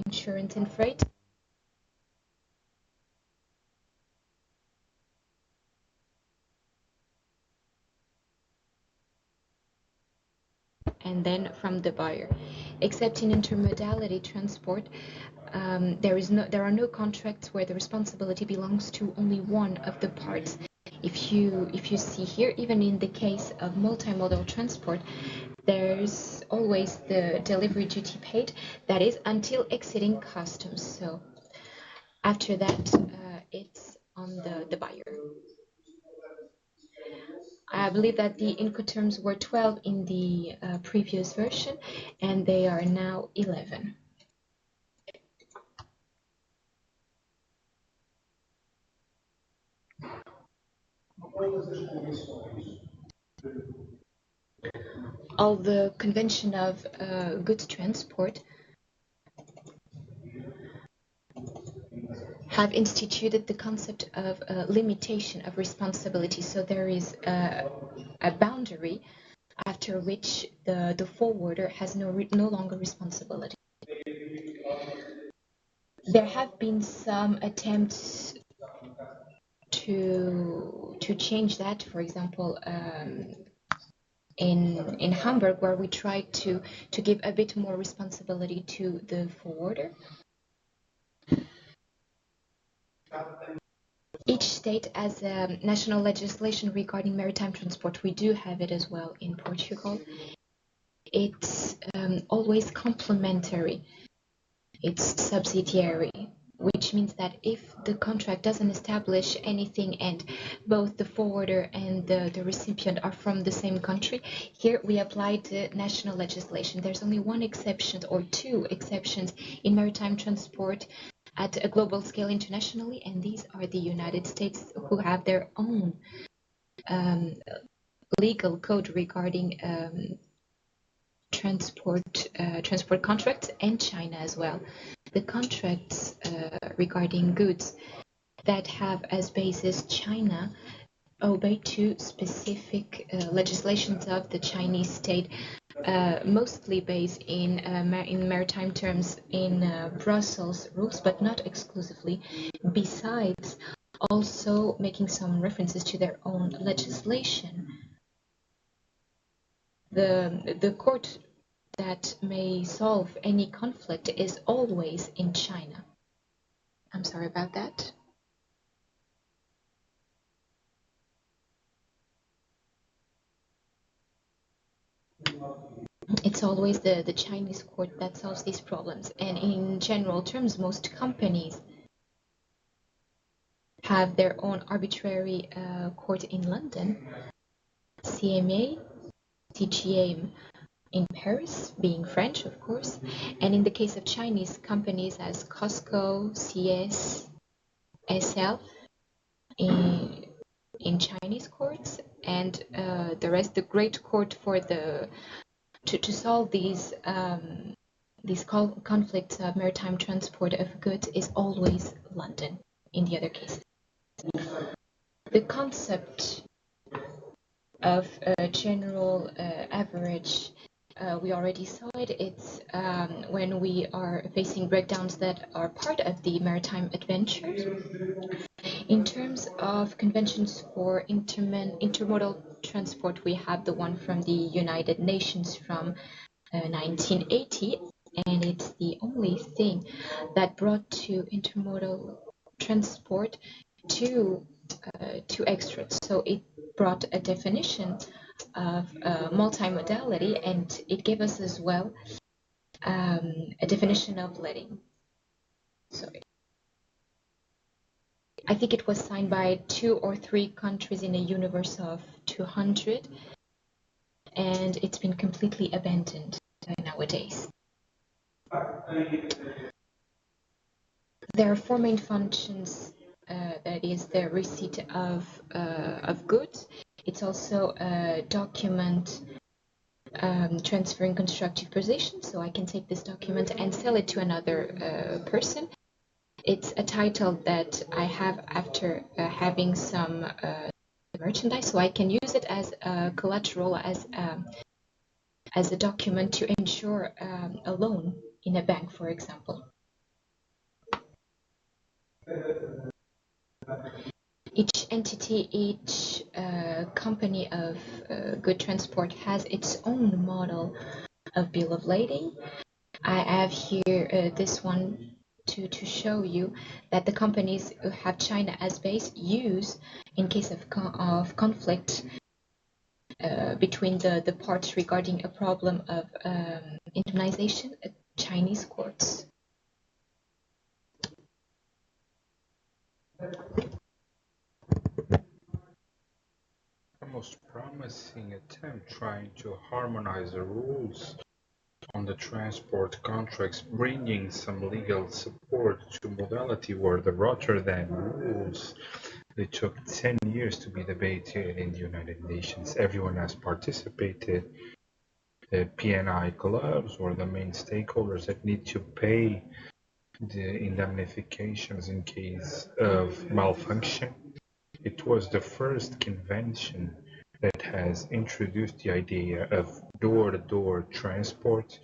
insurance and freight. And then from the buyer. Except in intermodality transport, there are no contracts where the responsibility belongs to only one of the parts. If you see here, even in the case of multimodal transport, there's always the delivery duty paid, that is until exiting customs. So after that, it's on the buyer. I believe that the Incoterms were 12 in the previous version, and they are now 11. All the convention of goods transport have instituted the concept of limitation of responsibility. So there is a boundary after which the forwarder has no longer responsibility. There have been some attempts to change that. For example, in Hamburg, where we tried to give a bit more responsibility to the forwarder. Each state has national legislation regarding maritime transport. We do have it as well in Portugal. It's always complementary. It's subsidiary, which means that if the contract doesn't establish anything and both the forwarder and the recipient are from the same country, here we applied the national legislation. There's only one exception or two exceptions in maritime transport at a global scale internationally, and these are the United States, who have their own legal code regarding transport contracts, and China as well. The contracts regarding goods that have as basis China obey to specific legislations of the Chinese state, mostly based in maritime terms in Brussels rules, but not exclusively. Besides, also making some references to their own legislation. The court that may solve any conflict is always in China. I'm sorry about that. It's always the Chinese court that solves these problems. And in general terms, most companies have their own arbitrary court in London, CMA, CGA in Paris, being French, of course. And in the case of Chinese companies as Costco, CS, SL, in Chinese courts, and the rest, the great court for to solve these conflicts of maritime transport of goods is always London in the other cases. The concept of a general average, we already saw it. It's when we are facing breakdowns that are part of the maritime adventures. In terms of conventions for intermodal transport, we have the one from the United Nations from 1980, and it's the only thing that brought to intermodal transport two extras. So it brought a definition of multimodality, and it gave us as well a definition of letting. Sorry. I think it was signed by 2 or 3 countries in a universe of 200, and it's been completely abandoned nowadays. There are 4 main functions. That is the receipt of goods. It's also a document transferring constructive possession, so I can take this document and sell it to another person. It's a title that I have after having some merchandise, so I can use it as a collateral, as a document to ensure a loan in a bank, for example. Each entity, each company of good transport has its own model of bill of lading. I have here this one to show you that the companies who have China as base use, in case of conflict between the parts regarding a problem of indemnization, Chinese courts. The most promising attempt trying to harmonize the rules on the transport contracts, bringing some legal support to modality were the Rotterdam rules. They took 10 years to be debated in the United Nations. Everyone has participated. The P&I clubs were the main stakeholders that need to pay the indemnifications in case of malfunction. It was the first convention that has introduced the idea of door-to-door transport.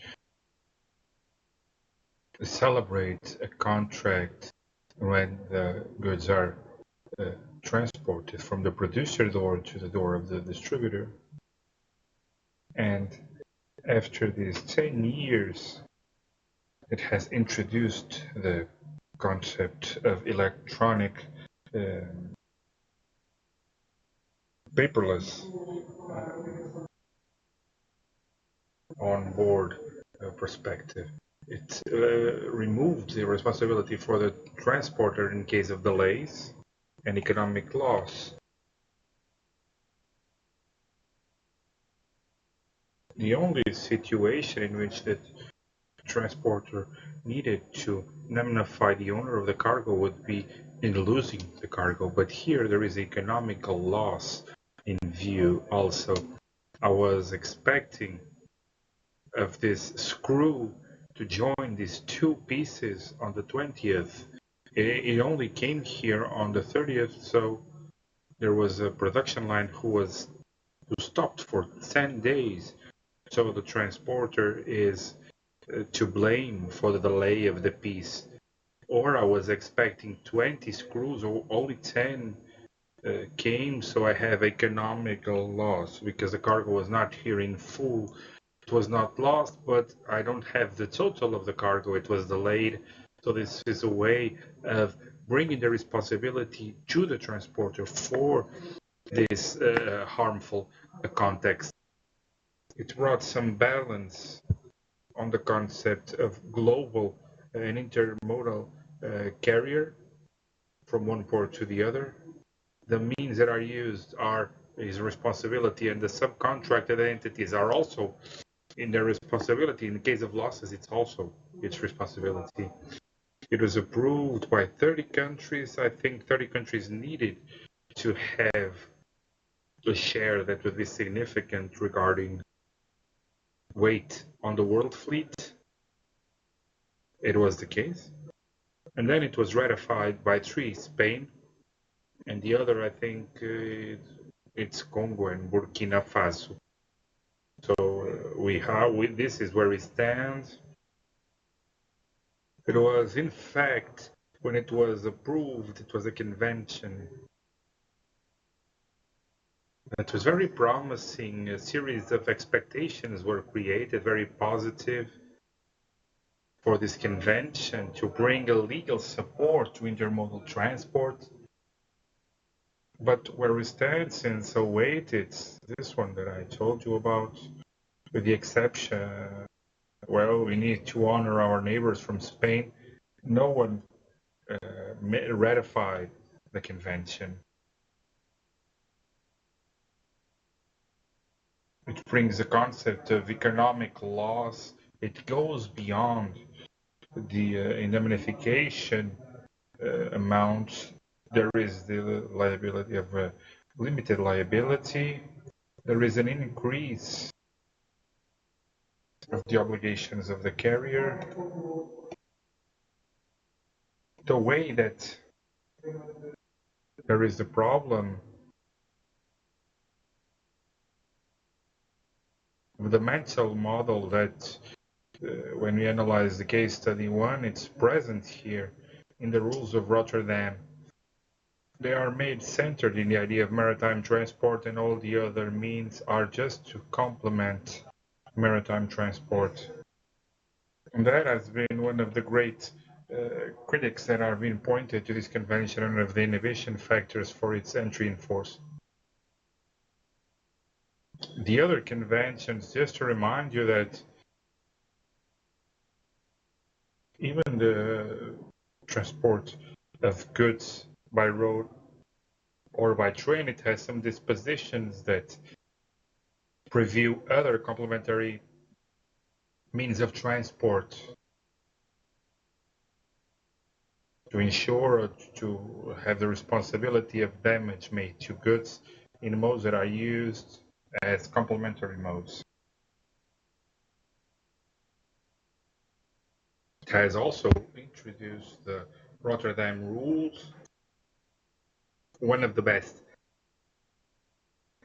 To celebrate a contract when the goods are transported from the producer door to the door of the distributor. And after these 10 years, it has introduced the concept of electronic paperless on-board perspective. It removed the responsibility for the transporter in case of delays and economic loss. The only situation in which the transporter needed to indemnify the owner of the cargo would be in losing the cargo, but here there is economical loss in view also. I was expecting of this screw to join these two pieces on the 20th. It only came here on the 30th, so there was a production line who stopped for 10 days. So the transporter is to blame for the delay of the piece. Or I was expecting 20 screws, or only 10 came, so I have economical loss because the cargo was not here in full. It was not lost, but I don't have the total of the cargo. It was delayed. So this is a way of bringing the responsibility to the transporter for this harmful context. It brought some balance on the concept of global and intermodal carrier from one port to the other. The means that are used is responsibility, and the subcontracted entities are also in their responsibility. In the case of losses, it's also its responsibility. It was approved by 30 countries. I think 30 countries needed to have a share that would be significant regarding weight on the world fleet. It was the case. And then it was ratified by 3, Spain, and the other, I think, it's Congo and Burkina Faso. So this is where we stand. It was, in fact, when it was approved, it was a convention that was very promising. A series of expectations were created, very positive, for this convention to bring a legal support to intermodal transport. But where we stand since 08, it's this one that I told you about, with the exception, well, we need to honor our neighbors from Spain. No one ratified the convention. It brings the concept of economic loss. It goes beyond the indemnification amount. There is the liability of limited liability. There is an increase of the obligations of the carrier. The way that there is the problem of the mental model that when we analyze the case study 1, it's present here. in the rules of Rotterdam. They are made centered in the idea of maritime transport, and all the other means are just to complement maritime transport. And that has been one of the great critics that are being pointed to this convention, and of the innovation factors for its entry in force. The other conventions, just to remind you that even the transport of goods by road or by train, it has some dispositions that preview other complementary means of transport to ensure or to have the responsibility of damage made to goods in modes that are used as complementary modes. It has also introduced the Rotterdam rules, one of the best.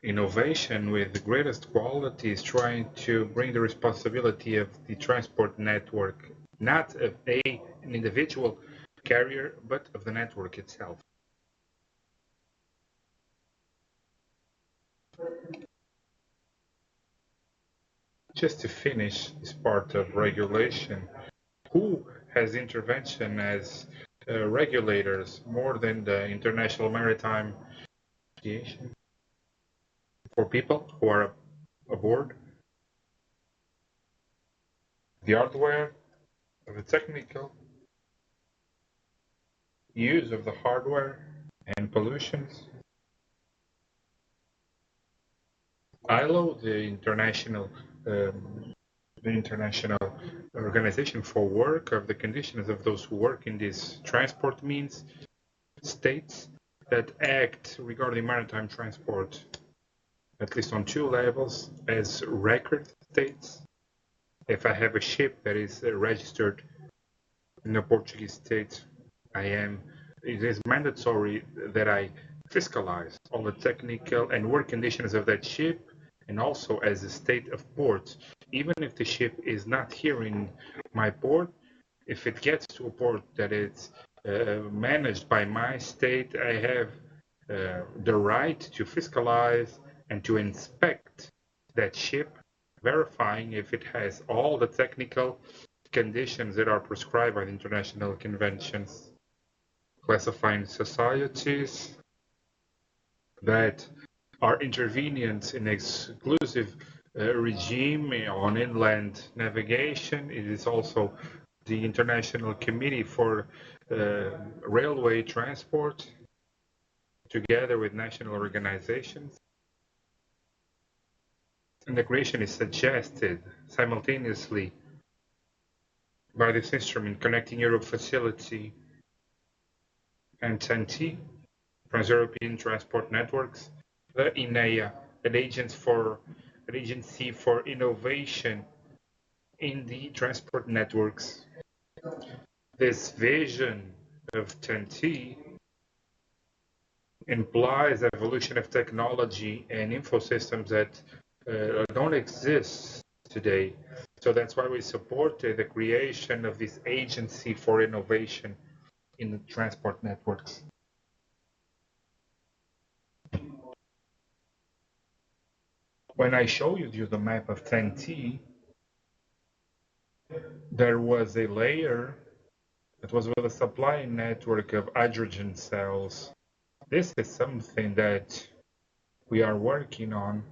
Innovation with the greatest quality is trying to bring the responsibility of the transport network, not of an individual carrier, but of the network itself. Just to finish this part of regulation, who has intervention as regulators more than the International Maritime Association? For people who are aboard, the hardware, the technical use of the hardware and pollutions. ILO, the international organization for work, of the conditions of those who work in these transport means, states that act regarding maritime transport, at least on two levels, as record states. If I have a ship that is registered in a Portuguese state, it is mandatory that I fiscalize all the technical and work conditions of that ship, and also as a state of port. Even if the ship is not here in my port, if it gets to a port that is managed by my state, I have the right to fiscalize and to inspect that ship, verifying if it has all the technical conditions that are prescribed by the international conventions, classifying societies that are intervenient in exclusive regime on inland navigation. It is also the International Committee for Railway Transport, together with national organizations. Integration is suggested simultaneously by this instrument, Connecting Europe Facility, and TEN-T, Trans-European Transport Networks, the INEA, an agency for innovation in the transport networks. This vision of TEN-T implies evolution of technology and info systems that don't exist today. So that's why we supported the creation of this agency for innovation in the transport networks. When I show you the map of TEN-T, there was a layer that was with a supply network of hydrogen cells. This is something that we are working on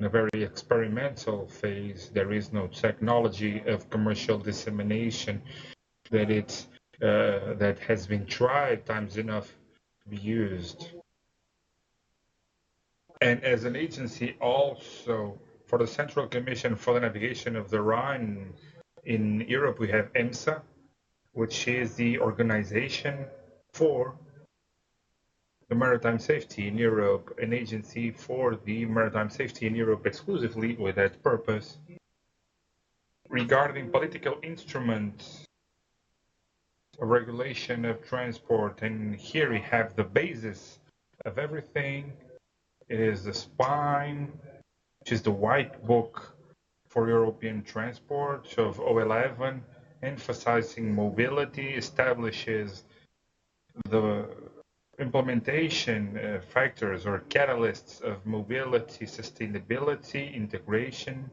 in a very experimental phase. There is no technology of commercial dissemination that has been tried times enough to be used. And as an agency also for the Central Commission for the Navigation of the Rhine in Europe, we have EMSA, which is the organization for the maritime safety in Europe, an agency for the maritime safety in Europe exclusively with that purpose. Regarding political instruments of regulation of transport, and here we have the basis of everything. It is the spine, which is the white book for European transport of 011, emphasizing mobility, establishes the implementation factors or catalysts of mobility, sustainability, integration.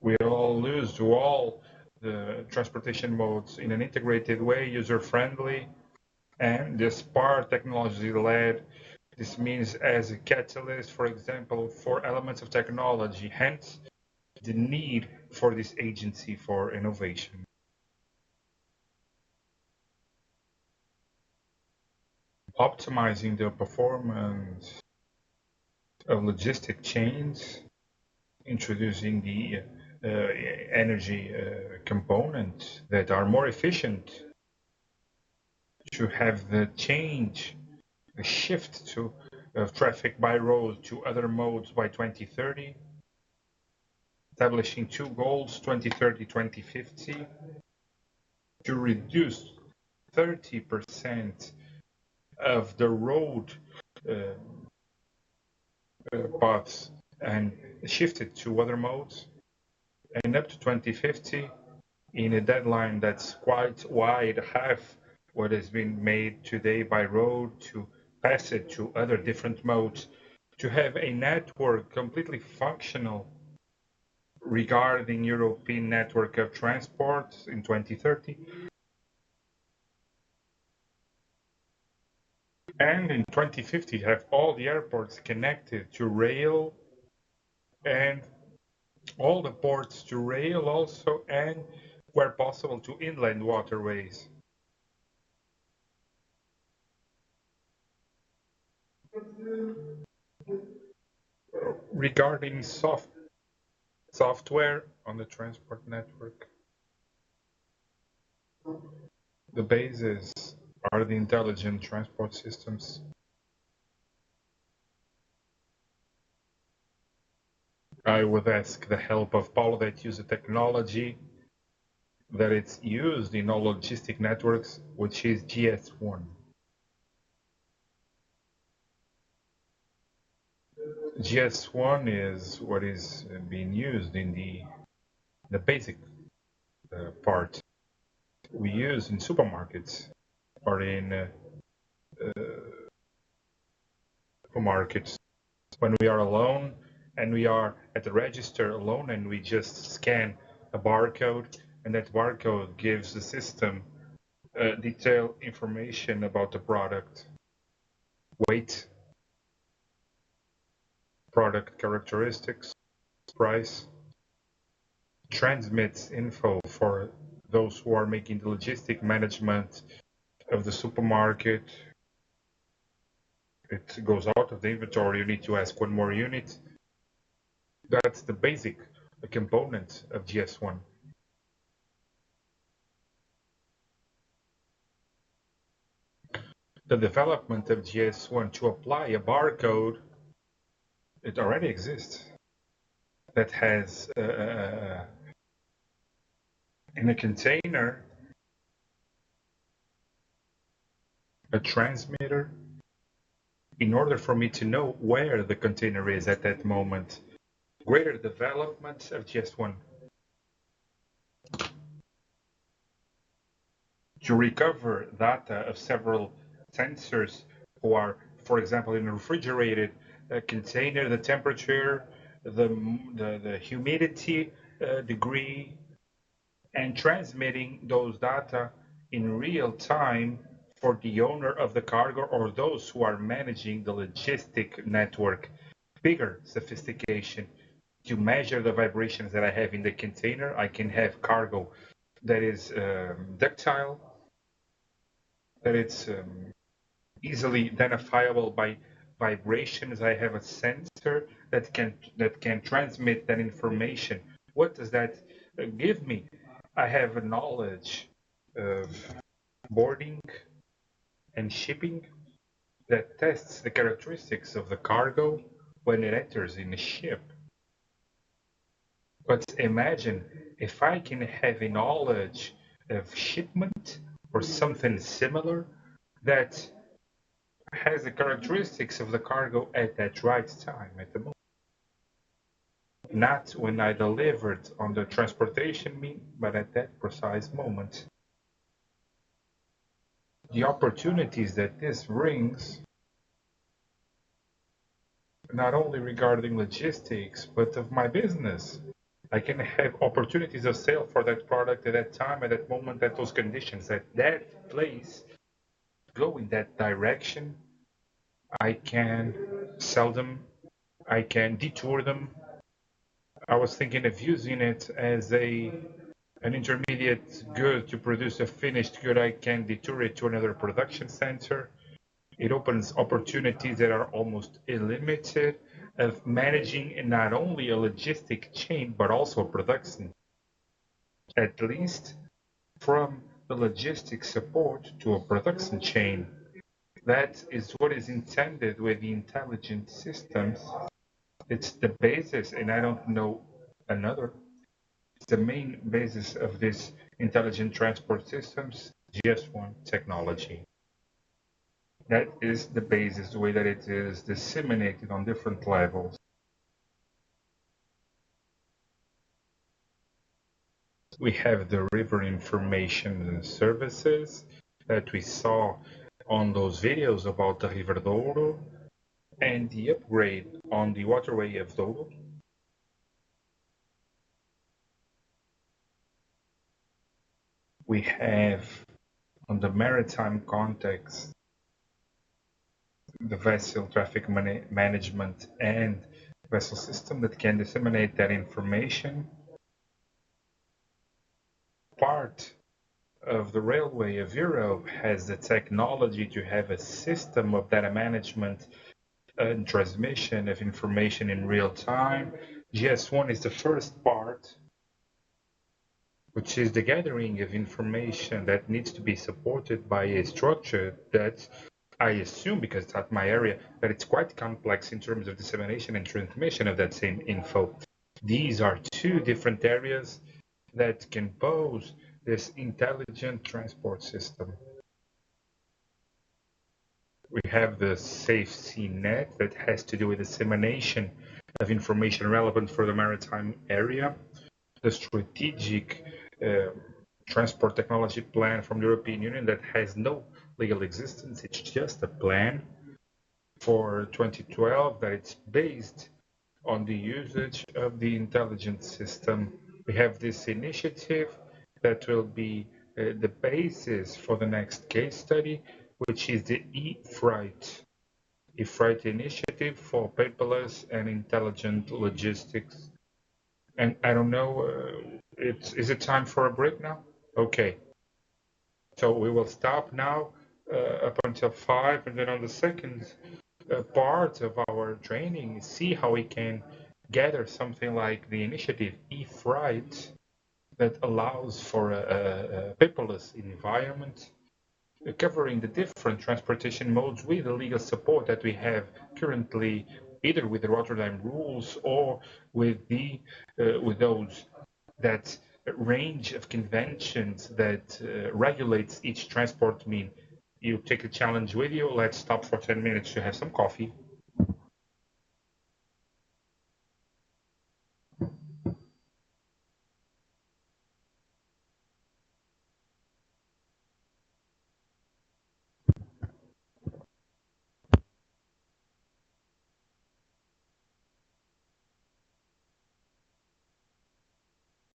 We all use to all the transportation modes in an integrated way, user-friendly, and this part technology-led. This means as a catalyst, for example, for elements of technology, hence the need for this agency for innovation. Optimizing the performance of logistic chains, introducing the energy component that are more efficient to have the change, the shift to traffic by road to other modes by 2030, establishing two goals, 2030, 2050, to reduce 30% of the road paths and shift it to other modes, and up to 2050 in a deadline that's quite wide, half what has been made today by road, to pass it to other different modes, to have a network completely functional regarding European network of transport in 2030. And in 2050 have all the airports connected to rail and all the ports to rail also, and where possible to inland waterways. Regarding software on the transport network, the bases are the intelligent transport systems. I would ask the help of Paulo that use the technology that it's used in all logistic networks, which is GS1. GS1 is what is being used in the basic part we use in supermarkets or in supermarkets when we are alone and we are at the register alone and we just scan a barcode, and that barcode gives the system detailed information about the product, weight, product characteristics, price, transmits info for those who are making the logistic management of the supermarket. It goes out of the inventory, you need to ask one more unit. That's the basic component of GS1. The development of GS1 to apply a barcode, it already exists. That has in a container a transmitter in order for me to know where the container is at that moment. Greater development of GS1 to recover data of several sensors who are, for example, in a refrigerated container, the temperature, the humidity degree, and transmitting those data in real time for the owner of the cargo or those who are managing the logistic network. Bigger sophistication to measure the vibrations that I have in the container. I can have cargo that is ductile, that it's easily identifiable by vibrations. I have a sensor that can transmit that information. What does that give me? I have a knowledge of boarding and shipping that tests the characteristics of the cargo when it enters in a ship. But imagine if I can have a knowledge of shipment or something similar that has the characteristics of the cargo at that right time, at the moment. Not when I delivered on the transportation mean, but at that precise moment. the opportunities that this brings, not only regarding logistics, but of my business. I can have opportunities of sale for that product at that time, at that moment, at those conditions, at that place, go in that direction. I can sell them, I can detour them. I was thinking of using it as an intermediate good to produce a finished good. I can detour it to another production center. It opens opportunities that are almost illimited of managing not only a logistic chain, but also a production, at least from the logistic support to a production chain. That is what is intended with the intelligent systems. It's the basis, and I don't know another. It's the main basis of this intelligent transport systems, GS1 technology. That is the basis, the way that it is disseminated on different levels. We have the river information services that we saw on those videos about the River Douro and the upgrade on the waterway of Douro. We have on the maritime context the vessel traffic management and vessel system that can disseminate that information. Part of the railway of Europe has the technology to have a system of data management and transmission of information in real time. GS1 is the first part, which is the gathering of information that needs to be supported by a structure that I assume, because it's not my area, that it's quite complex in terms of dissemination and transmission of that same info. These are two different areas that can pose this intelligent transport system. We have the safe sea net that has to do with dissemination of information relevant for the maritime area. The strategic transport technology plan from the European Union that has no legal existence. It's just a plan for 2012 that it's based on the usage of the intelligent system. We have this initiative that will be the basis for the next case study, which is the e-freight initiative for paperless and intelligent logistics. And I don't know, is it time for a break now? Okay. So we will stop now up until 5, and then on the second part of our training, see how we can gather something like the initiative e-freight that allows for a paperless environment, covering the different transportation modes with the legal support that we have currently, either with the Rotterdam rules or with those that range of conventions that regulates each transport mean. You take a challenge with you. Let's stop for 10 minutes to have some coffee.